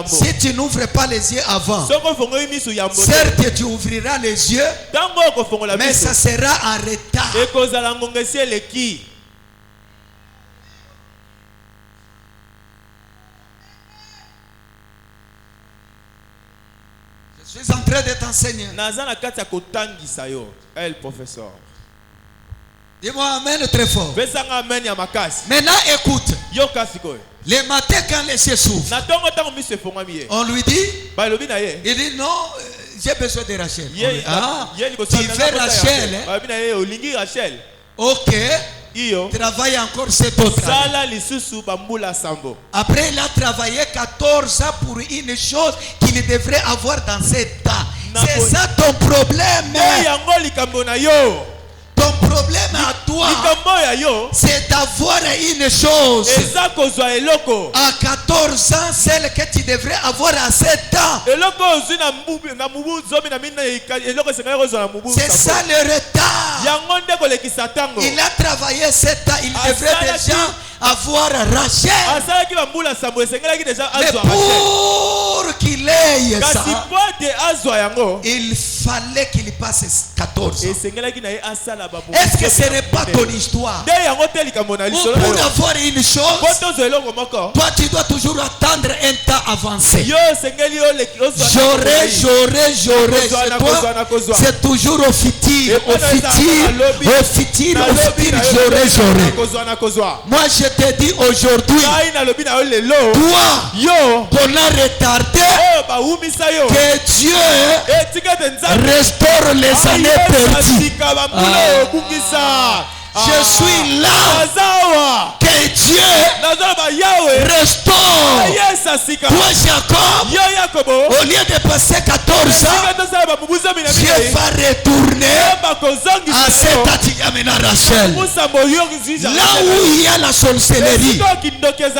Si tu n'ouvres pas les yeux avant, certes tu ouvriras les yeux, mais ça sera en retard. suis en train de t'enseigner. Nazana kati ya kotangisa yo. El professeur. Dis-moi amen très fort. Besanga amen ya makasi. Maintenant écoute. Yo kasi koy. Le matin quand les yeux s'ouvrent, Na tongo tango mise fongami ye. on lui dit, Ba lobi na ye. il dit non, j'ai besoin de Rachel. On Ye dit, ah, ye ni tu veux Rachel, hein? Ba lobi na ye olingi Rachel. Ok. Iyo. Travaille encore cet autre. Sala lisusu bambula sambo. Après, il a travaillé 14 ans pour une chose qu'il devrait avoir dans 7 ans. C'est ça ton problème. Yango likambo na yo. Ton problème à toi, c'est d'avoir une chose à 14 ans, celle que tu devrais avoir à 7 ans. C'est ça le retard. Il a travaillé 7 ans, il devrait déjà avoir Rachel. Mais pour qu'il ait ça, il fallait qu'il passe 14 ans. Est-ce que ce n'est pas ton histoire? Pour avoir une chose, toi tu dois toujours attendre un temps avancé. J'aurai. C'est toujours au futur, j'aurai. Moi je te dis aujourd'hui, toi, ton art retardé, que Dieu restaure les années perdues. Je suis là. Que Dieu restaure. Toi Jacob, au lieu de passer 14 ans, Dieu va retourner à cet Atigamena Rachel. Là où il y a la sorcellerie,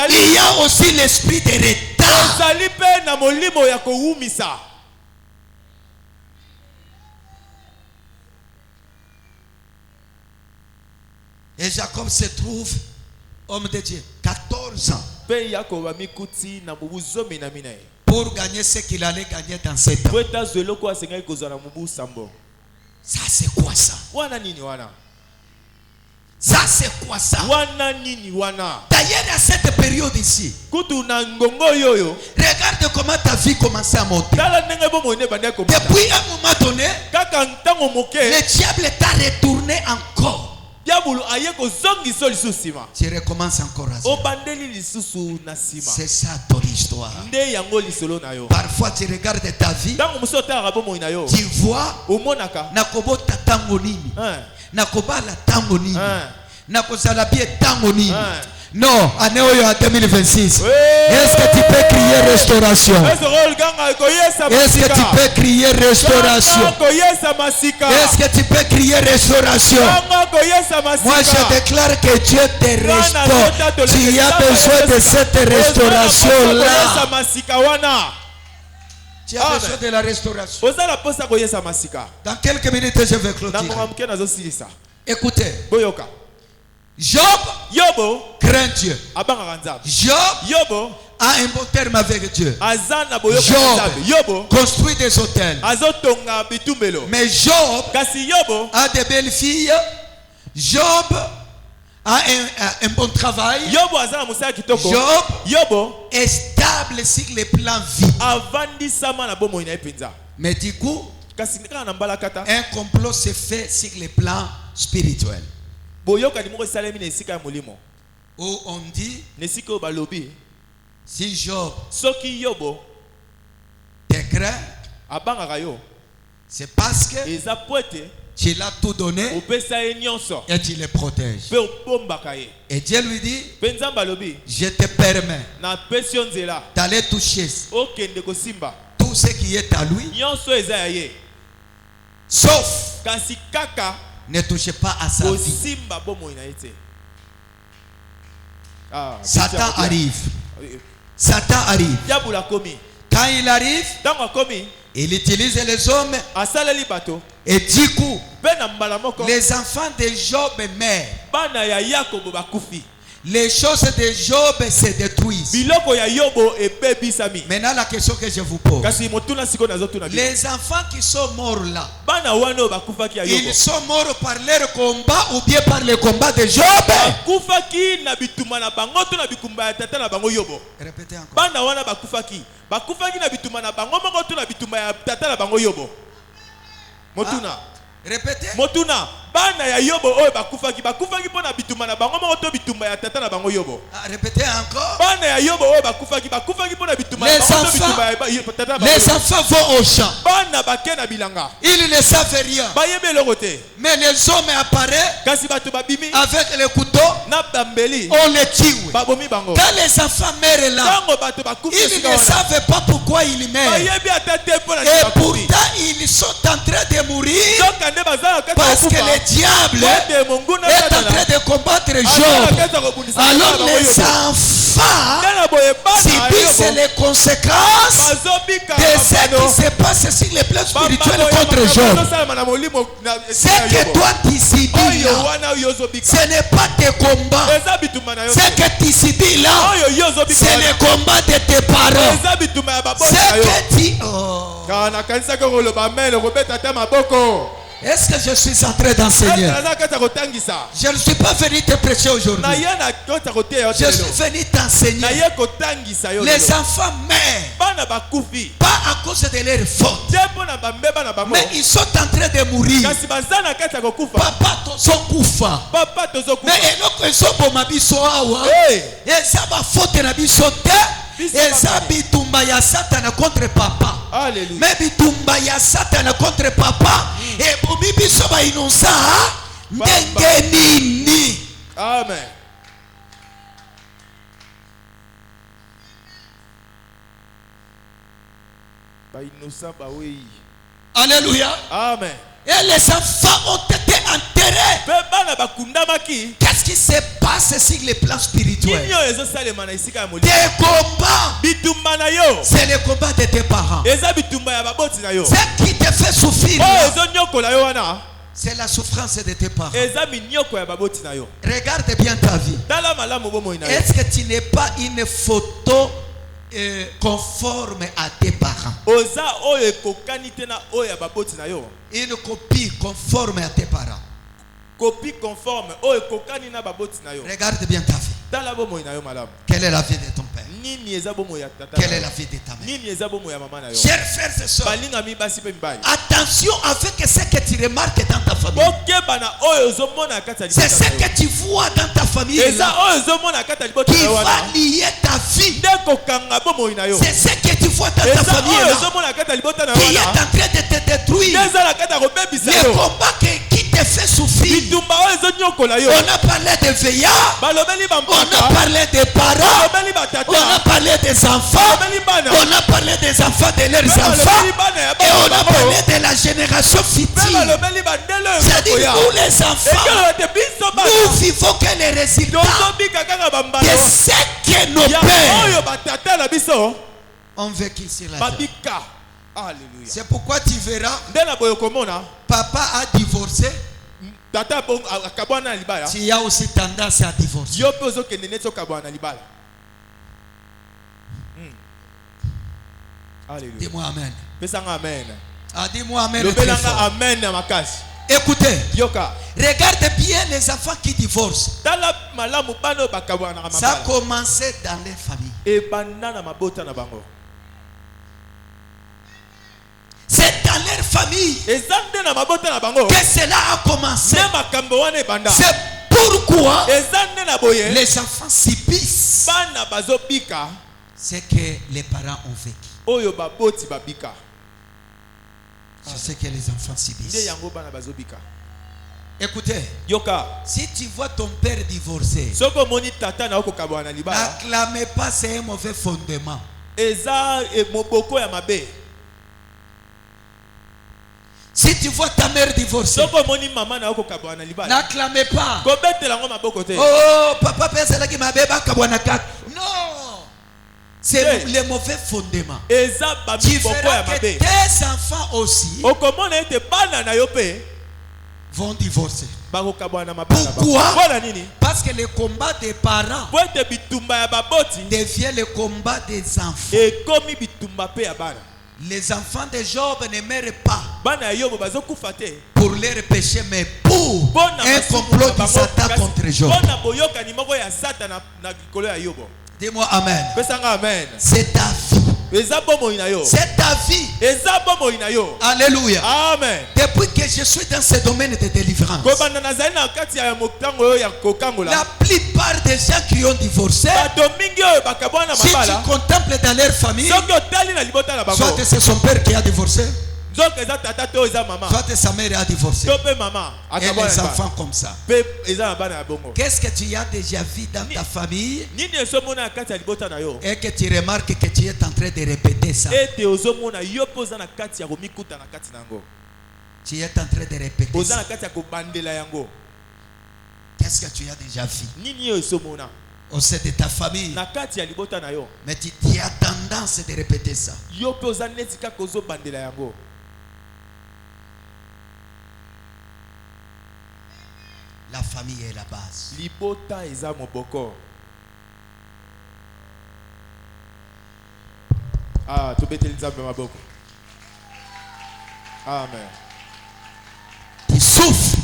il y a aussi l'esprit de retard. Et Jacob se trouve homme de Dieu, 14 ans, pour gagner ce qu'il allait gagner dans 7 ans. Ça c'est quoi ça? Ça c'est quoi ça? D'ailleurs à cette période ici, regarde comment ta vie commençait à monter. Depuis un moment donné, le diable t'a retourné encore. Tu recommences encore à ça. C'est ça ton histoire. Parfois tu regardes ta vie, tu vois nakobota tango nini, nakobala tango nini, nakozala bien tango nini. Non, année en 2026. Est-ce que tu peux crier restauration? Est-ce que tu peux crier restauration? Est-ce que tu peux crier restauration? Moi je déclare que Dieu te restaure. Tu as besoin de cette restauration-là. Tu as besoin de la restauration. Dans quelques minutes je vais clôturer. Écoutez. Job craint Dieu. Job a un bon terme avec Dieu. Job construit des hôtels. Mais Job a des belles filles. Job a un bon travail. Job est stable sur les plans vie. Mais du coup, un complot se fait sur les plans spirituels. Où on dit, si Job te craint, c'est parce que tu l'as tout donné et tu le protèges. Et Dieu lui dit, je te permets d'aller toucher tout ce qui est à lui, sauf ne touchez pas à sa vie. Satan arrive. Satan arrive. Quand il arrive, il utilise les hommes. Et du coup, les enfants de Job meurent. les choses de Job se détruisent. biloko ya yobo ebebisami. Maintenant, la question que je vous pose. Kasi motuna siko nazotuna bino. Les enfants qui sont morts là, Bana wana bakufaki ya yobo. ils sont morts par leur combat ou bien par le combat de Job? Bakufaki na bituma na bango to na bikumba ya tata na bango yobo. Répétez encore. Bana wana bakufaki. Bakufaki na bituma na bango moko to na bituma ya tata na bango yobo. Motuna. Répétez. Motuna. Bana ya yobo oyo bakufaki pona bituma na bango moko to bituma ya tata na bango yobo. Répétez encore. Bana ya yobo oyo bakufaki pona bituma na bango to bituma ya tata na bango. Les enfants vont au champ. Bana bake na bilanga. Ils ne savent rien. Bayebe lokote. Mais les hommes apparaissent Kasi bato babimi avec le couteau. na bambeli. On les tue. Babomi bango. Quand les enfants meurent là, Tango bato bakufi ils ne savent pas pourquoi ils meurent. bayebi atate pona Et pourtant, ils sont en train de mourir Sokande bazala kata parce que le diable est en train de combattre Job. Alors les enfants subissent les conséquences de ce qui se passe sur les plans spirituels contre Job. Ce que toi tu subis là, ce n'est pas tes combats. Ce que tu subis là, c'est le combat de tes parents. Ce que tu... Oh. Est-ce que je suis en train d'enseigner? Je ne suis pas venu te prêcher aujourd'hui. Je suis venu t'enseigner. Les enfants meurent pas à cause de leur faute, mais ils sont en train de mourir. Papa tozokufa. Mais eloko ezoboma biso awa ezaba faute na biso te, eza bitumba ya Satana contre papa. Alléluia. Mais bitumba ya Satana contre papa ebomi biso ba inonsa ndenge nini. Amen. Ba innocent ba oui. Alléluia. Amen. Et les enfants ont été enterrés. Qu'est-ce qui se passe sur les plans spirituels? Des combats. C'est le combat de tes parents. Ce qui te fait souffrir là, c'est la souffrance de tes parents. Regarde bien ta vie. Est-ce que tu n'es pas une photo conforme à tes parents? Une copie conforme à tes parents. Copie conforme. Regarde bien ta vie. Quelle est la vie de ton père? Quelle est la vie de ta mère? Chers frères et sœurs, attention avec ce que tu remarques dans ta famille. C'est ce que tu vois dans ta famille là, qui va lier ta vie. C'est ce que tu vois dans ta famille là, qui est en train de te détruire. Les combats qui te fait souffrir. On a parlé de veillards, on a parlé des parents, on a parlé des enfants, on a parlé des enfants de leurs enfants, et on a parlé de la génération future. C'est-à-dire nous les enfants, nous vivons que les résultats de ce que nos pères ont vécu sur la terre. C'est pourquoi tu verras, papa a divorcé. Tu as aussi tendance à divorcer. Dis-moi amen. Dis-moi amen. Écoutez, regarde bien les enfants qui divorcent. Ça a commencé dans les familles. C'est dans leur famille que cela a commencé. C'est pourquoi les enfants subissent ce que les parents ont vécu. C'est ce que les enfants subissent. Écoutez, si tu vois ton père divorcer, n'acclamez pas, c'est un mauvais fondement. Si tu vois ta mère divorcer, n'acclamez pas. Oh, papa, non, c'est le mauvais fondement. Tu verras que tes enfants aussi vont divorcer. Pourquoi? Parce que le combat des parents devient le combat des enfants. Les enfants de Job ne meurent pas pour leurs péchés, mais pour un complot de Satan contre Job. Dis-moi Amen. C'est ta vie. C'est ta vie. Alléluia. Amen. Depuis que je suis dans ce domaine de délivrance, la plupart des gens qui ont divorcé, si tu contemples dans leur famille, soit c'est son père qui a divorcé, soit sa mère a divorcé, et les enfants comme ça. Qu'est-ce que tu as déjà vu dans ta famille et que tu remarques que tu es en train de répéter ça? Tu es en train de répéter ça. Qu'est-ce que tu as déjà vu au sein de ta famille? Mais tu as tendance de répéter ça. La famille est la base. Ah, tu bêtes les maboko. Amen. Tu souffres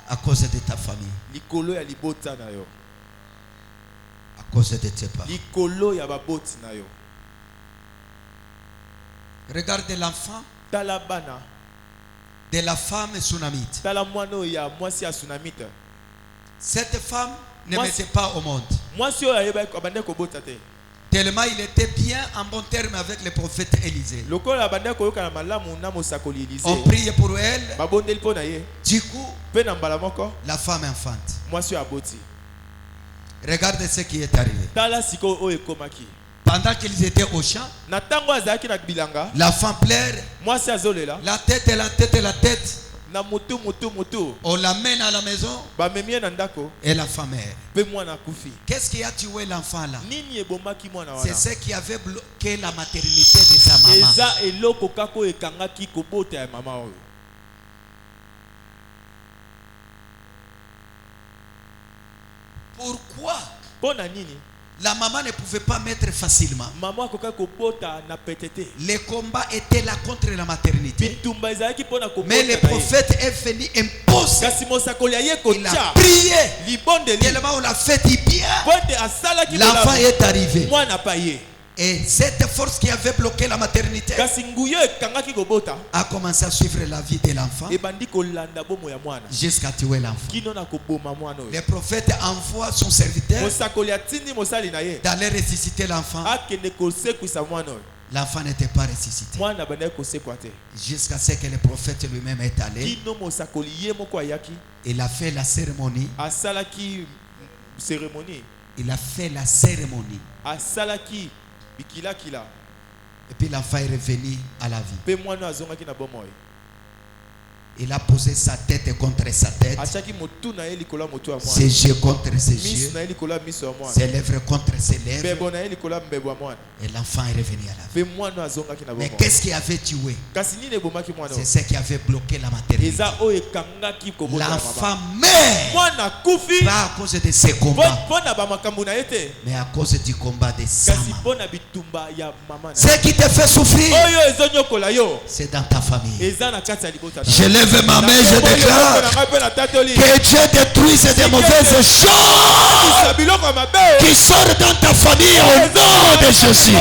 à cause de ta famille, à cause de tes parents. Regarde l'enfant de la femme tsunamite. Cette femme ne mettait pas au monde. Tellement il était bien en bon terme avec le prophète Élisée. On priait pour elle. Du coup, la femme enfante. Regarde ce qui est arrivé. Pendant qu'ils étaient au champ, la femme pleure. La tête et la tête et la tête. On l'amène à la maison et la femme meurt. Qu'est-ce qui a tué l'enfant là? C'est ce qui avait bloqué la maternité de sa maman. Pourquoi? La maman ne pouvait pas mettre facilement. Le combat était là contre la maternité. Mais le prophète est venu imposer. Il a prié. Tellement on l'a fait du bien. L'enfant est arrivé. Et cette force qui avait bloqué la maternité a commencé à suivre la vie de l'enfant jusqu'à tuer l'enfant. Le prophète envoie son serviteur d'aller ressusciter l'enfant. L'enfant n'était pas ressuscité jusqu'à ce que le prophète lui-même est allé. Il a fait la cérémonie. Il a fait la cérémonie. Et puis l'enfant est revenu à la vie. Il a posé sa tête contre sa tête, ses yeux contre ses yeux, ses lèvres contre ses lèvres. Et l'enfant est revenu à la vie. Mais qu'est-ce qui avait tué? C'est ce qui avait bloqué la maternité. L'enfant meurt pas à cause de ses combats, mais à cause du combat de sa maman. Ce qui te fait souffrir, c'est dans ta famille. Je lève ma main, je déclare que Dieu détruise des mauvaises choses qui sortent dans ta famille au nom de Jésus.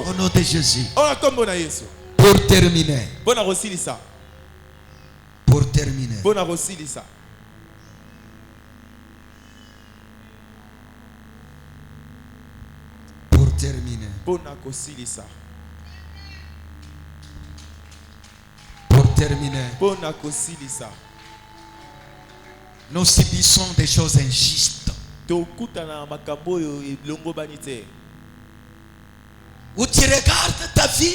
Au nom de Jésus. Pour terminer. Pour terminer. Pour terminer. Pour terminer, nous subissons des choses injustes. Où tu regardes ta vie,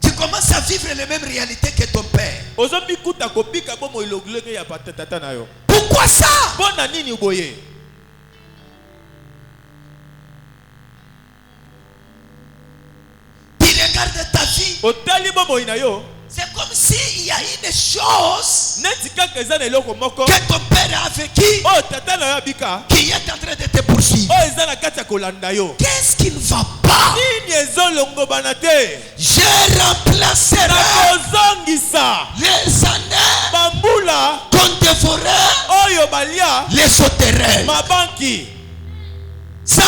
tu commences à vivre les mêmes réalités que ton père. Pourquoi ça? Tu regardes ta vie, il y a une chose que ton père a vécu qui est en train de te poursuivre. Qu'est-ce qui ne va pas? Je remplacerai les années qu'on dévorait les sauterelles. Ça,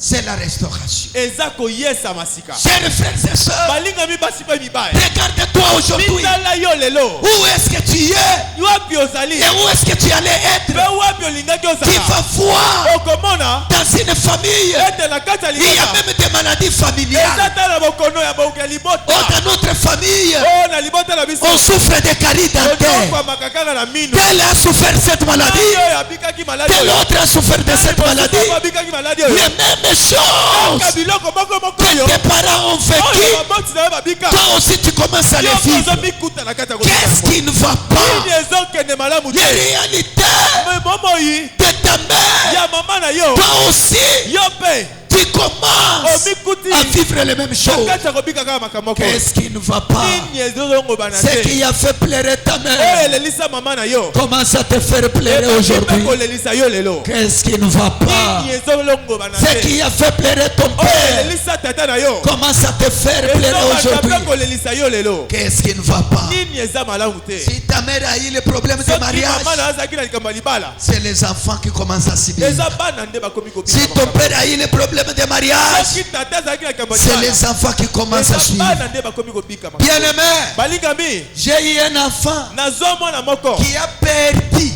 c'est la restauration. Chers frères et sœurs, regarde-toi aujourd'hui. Où est-ce que tu es? Et où est-ce que tu allais être? Tu vas voir dans une famille, il y a même des maladies familiales. Dans notre famille, on souffre de caries dentaires. Tel a souffert de cette maladie, tel autre a souffert de cette maladie. Les mêmes choses que tes parents ont vécu, toi aussi tu commences à les vivre. Qu'est-ce qui ne va pas? Les réalités de ta mère, toi aussi tu commences à vivre les mêmes choses. Qu'est-ce qui ne va pas? Ce qui a fait pleurer ta mère commence à te faire pleurer aujourd'hui. Qu'est-ce qui ne va pas? Ce qui a fait pleurer ton père commence à te faire pleurer aujourd'hui. Qu'est-ce qui ne va pas? Si ta mère a eu le problème de mariage, c'est les enfants qui commencent à subir. Si ton père a eu le problème de mariage, c'est les enfants qui commencent à suivre. Bien-aimé, j'ai eu un enfant qui a perdu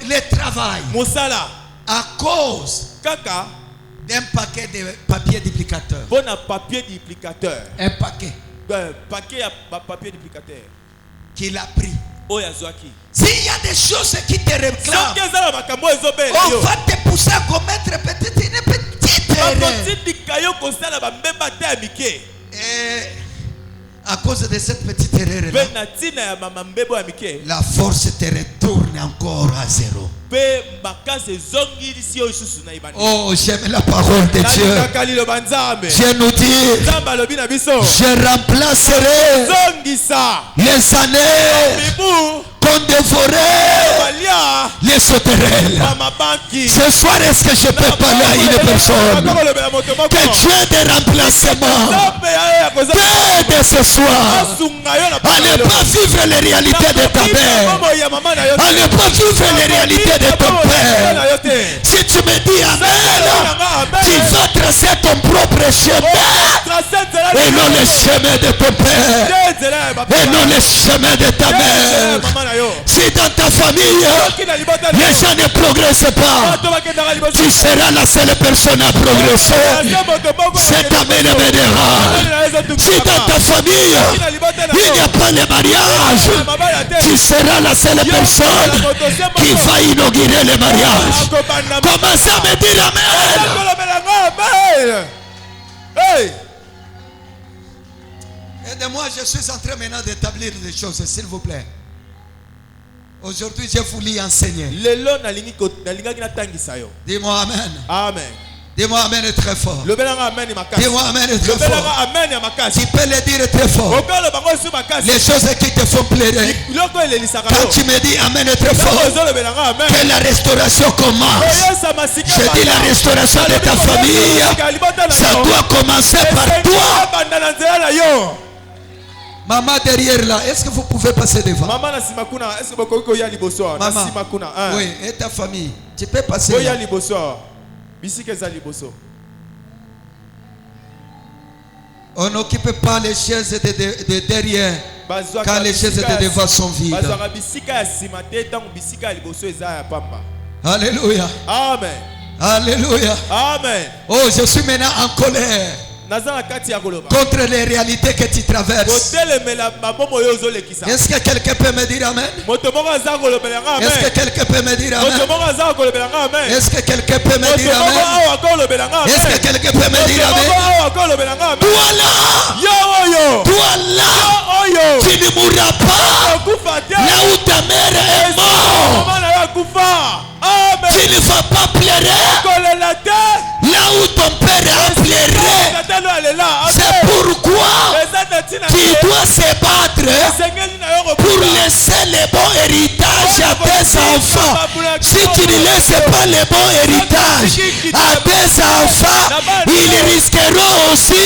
le travail à cause d'un paquet de papier duplicateur. Un paquet qu'il a pris. S'il y a des choses qui te réclament, on va te pousser à commettre une petite erreur. Et à cause de cette petite erreur, la force te retourne encore à zéro. Oh, j'aime la parole de Dieu. Dieu nous dit, je remplacerai les années qu'on dévorait les sauterelles. Ce soir, est-ce que je peux parler à une personne? Que Dieu de remplacement t'aide ce soir à ne pas vivre les réalités de ta mère, à ne pas vivre les réalités de ton père. Si tu me dis Amen, tu vas tracer ton propre chemin et non le chemin de ton père et non le chemin de ta mère. Si dans ta famille les gens ne progressent pas, tu seras la seule personne à progresser. C'est ta mère m'aidera. Si dans ta famille il n'y a pas le mariage, tu seras la seule personne qui va inaugurer le mariage. Commence à me dire Amen. Aidez-moi, je suis en train maintenant d'établir des choses, s'il vous plaît. Aujourd'hui, je voulais enseigner. Dis-moi Amen. Amen. Dis-moi Amen très fort. Dis-moi Amen très fort. Tu peux le dire très fort. Les choses qui te font pleurer. Quand tu me dis Amen très fort, que la restauration commence. Je dis la restauration de ta famille. Ça doit commencer par toi. Maman derrière là, est-ce que vous pouvez passer devant? Maman, oui, et ta famille, tu peux passer là. On n'occupe pas les chaises de derrière quand les chaises de devant sont vides. Alléluia. Amen. Alléluia. Amen. Oh, je suis maintenant en colère contre les réalités que tu traverses. Est-ce que quelqu'un peut me dire Amen? Est-ce que quelqu'un peut me dire Amen? Est-ce que quelqu'un peut me dire Amen? Est-ce que quelqu'un peut me dire Amen? Toi là, tu ne mourras pas là où ta mère est morte. Tu ne vas pas pleurer là où ton père a pleuré. C'est pourquoi tu dois se battre pour laisser le bon héritage à tes enfants. Si tu ne laisses pas le bon héritage à tes enfants, ils risqueront aussi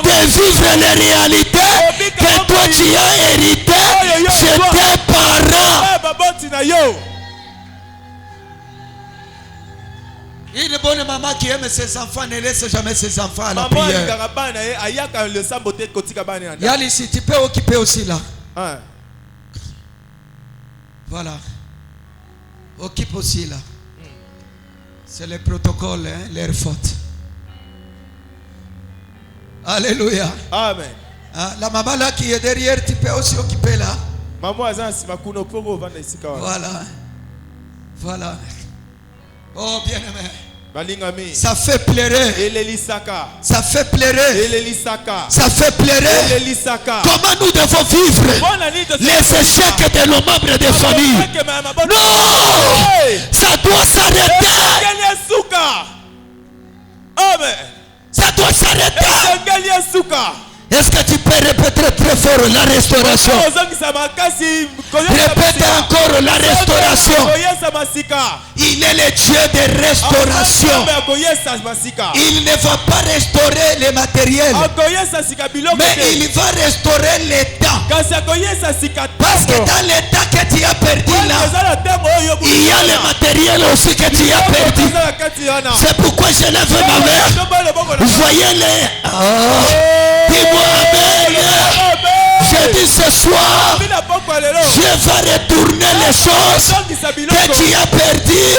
de vivre les réalités que toi tu as hérité chez tes parents. Une bonne maman qui aime ses enfants ne laisse jamais ses enfants à la prière. Yali, si tu peux occuper aussi là. Voilà. Occupe aussi là. C'est le protocole, hein, leur faute. Alléluia. Amen. La maman là qui est derrière, tu peux aussi occuper là. Voilà. Voilà. Oh bien-aimé. Ça fait pleurer. Ça fait pleurer. Ça fait pleurer. Comment nous devons vivre les échecs de nos membres de famille? Non! Ça doit s'arrêter. Ça doit s'arrêter. Est-ce que tu peux répéter très fort la restauration? Répète encore la restauration. Il est le Dieu de restauration. Il ne va pas restaurer les matériels, mais il va restaurer l'état. Parce que dans l'état que tu as perdu là, il y a le matériel aussi que tu as perdu. C'est pourquoi je lève ma main. Vous voyez les... Dis-moi amen. Je dis ce soir, Dieu va retourner les choses que tu as perdues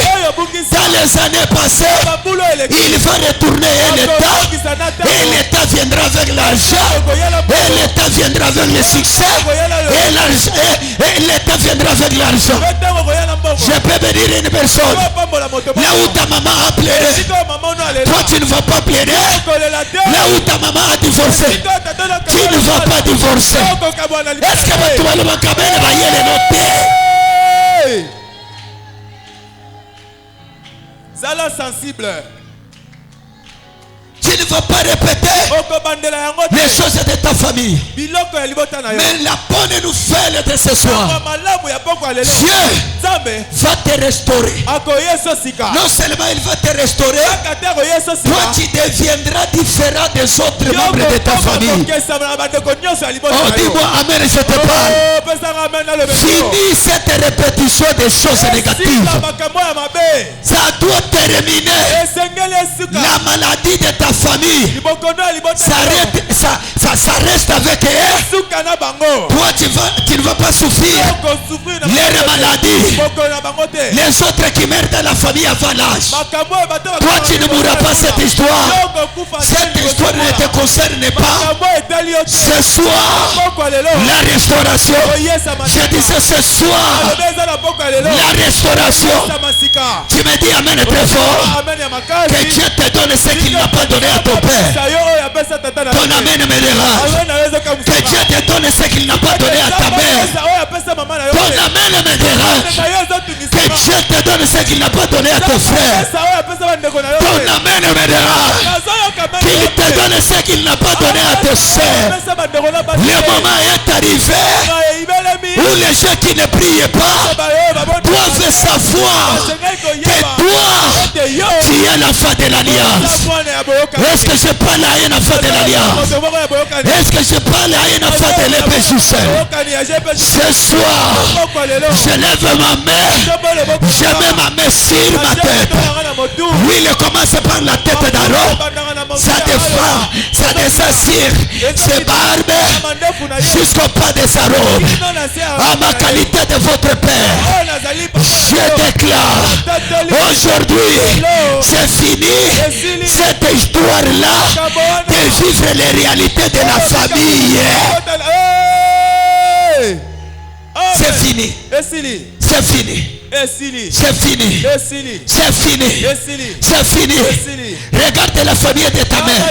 dans les années passées. Il va retourner l'état. Et l'état viendra avec l'argent. Et l'état viendra avec le succès. Et l'état viendra avec l'argent. Je peux me dire une personne. Là où ta maman a pleuré, toi tu ne vas pas pleurer. Là où ta maman a divorcé, tu ne vas pas divorcer. Est-ce que tu vas le macabé va y aller noter? Zala sensible. Tu ne vas pas répéter les choses de ta famille. Mais la bonne nouvelle de ce soir, Dieu va te restaurer. Non seulement il va te restaurer, toi tu deviendras différent des autres membres de ta famille. Oh, dis-moi amen, je te parle. Finis cette répétition des choses négatives. Ça doit terminer. La maladie de ta famille, ça reste avec eux. Toi tu ne vas pas souffrir leur maladie. Les autres qui meurent dans la famille avant l'âge, toi tu ne mourras pas cette histoire. Cette histoire ne te concerne pas. Ce soir, la restauration. Je disais ce soir, la restauration. Tu me dis amen très fort. Que Dieu te donne ce qu'il n'a pas donné à ton père. Ton amen me dérange. Que Dieu te donne ce qu'il n'a pas donné à ta mère. Ton amen me dérange. Que Dieu te donne ce qu'il n'a pas donné à ton frère. Ton amen me dérange. Qu'il te donne ce qu'il n'a pas donné à tes soeurs. Le moment est arrivé où les gens qui ne prient pas doivent savoir que toi, tu es l'enfant de l'alliance. Est-ce que je parle à un enfant de l'alliance? Est-ce que je parle à un enfant de l'épée sous seul? Ce soir, je lève ma main. Je mets ma main sur ma tête. Oui, il commence par la tête d'Aaron. Ça défend, ça descend sur ses barbes jusqu'au pas de sa robe. À ma qualité de votre père, je déclare aujourd'hui, c'est fini cette histoire-là de vivre les réalités de la famille. C'est fini. C'est fini. C'est fini. C'est fini. C'est fini. Regarde la famille de ta mère.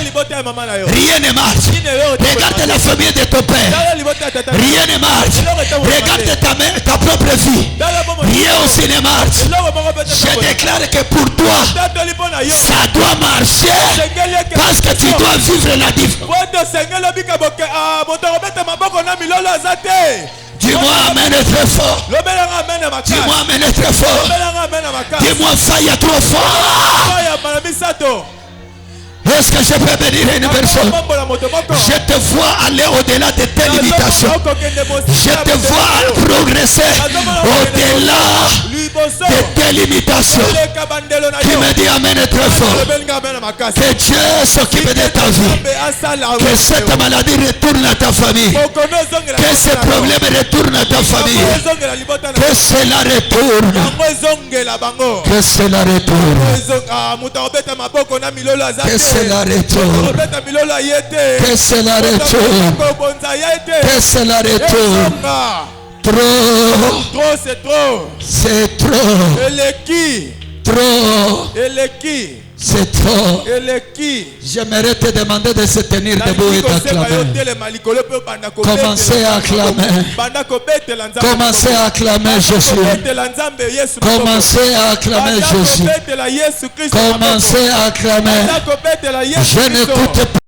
Rien ne marche. Regarde la famille de ton père. Rien ne marche. Regarde ta propre vie. Rien aussi ne marche. Je déclare que pour toi, ça doit marcher. Parce que tu dois vivre la différence. Dis-moi amen très fort. Dis-moi amen très fort. Dis-moi faille trop fort. Est-ce que je peux bénir une personne? Je te vois aller au-delà de tes limitations. Je te vois progresser au-delà de tes limitations. Qui me dit amen très fort. Que Dieu s'occupe de ta vie. Que cette maladie retourne à ta famille. Que ce problème retourne à ta famille. Que cela retourne. Que cela retourne. Que cela retourne. Que cela retourne. Que cela retourne. Trop. C'est trop. C'est trop. Elle est qui? Trop. Elle est qui? C'est trop. Elle est qui? J'aimerais te demander de se tenir debout et d'acclamer. Commencez à acclamer. Commencez à acclamer Jésus. Commencez à acclamer Jésus. Commencez à acclamer. Je n'écoute pas.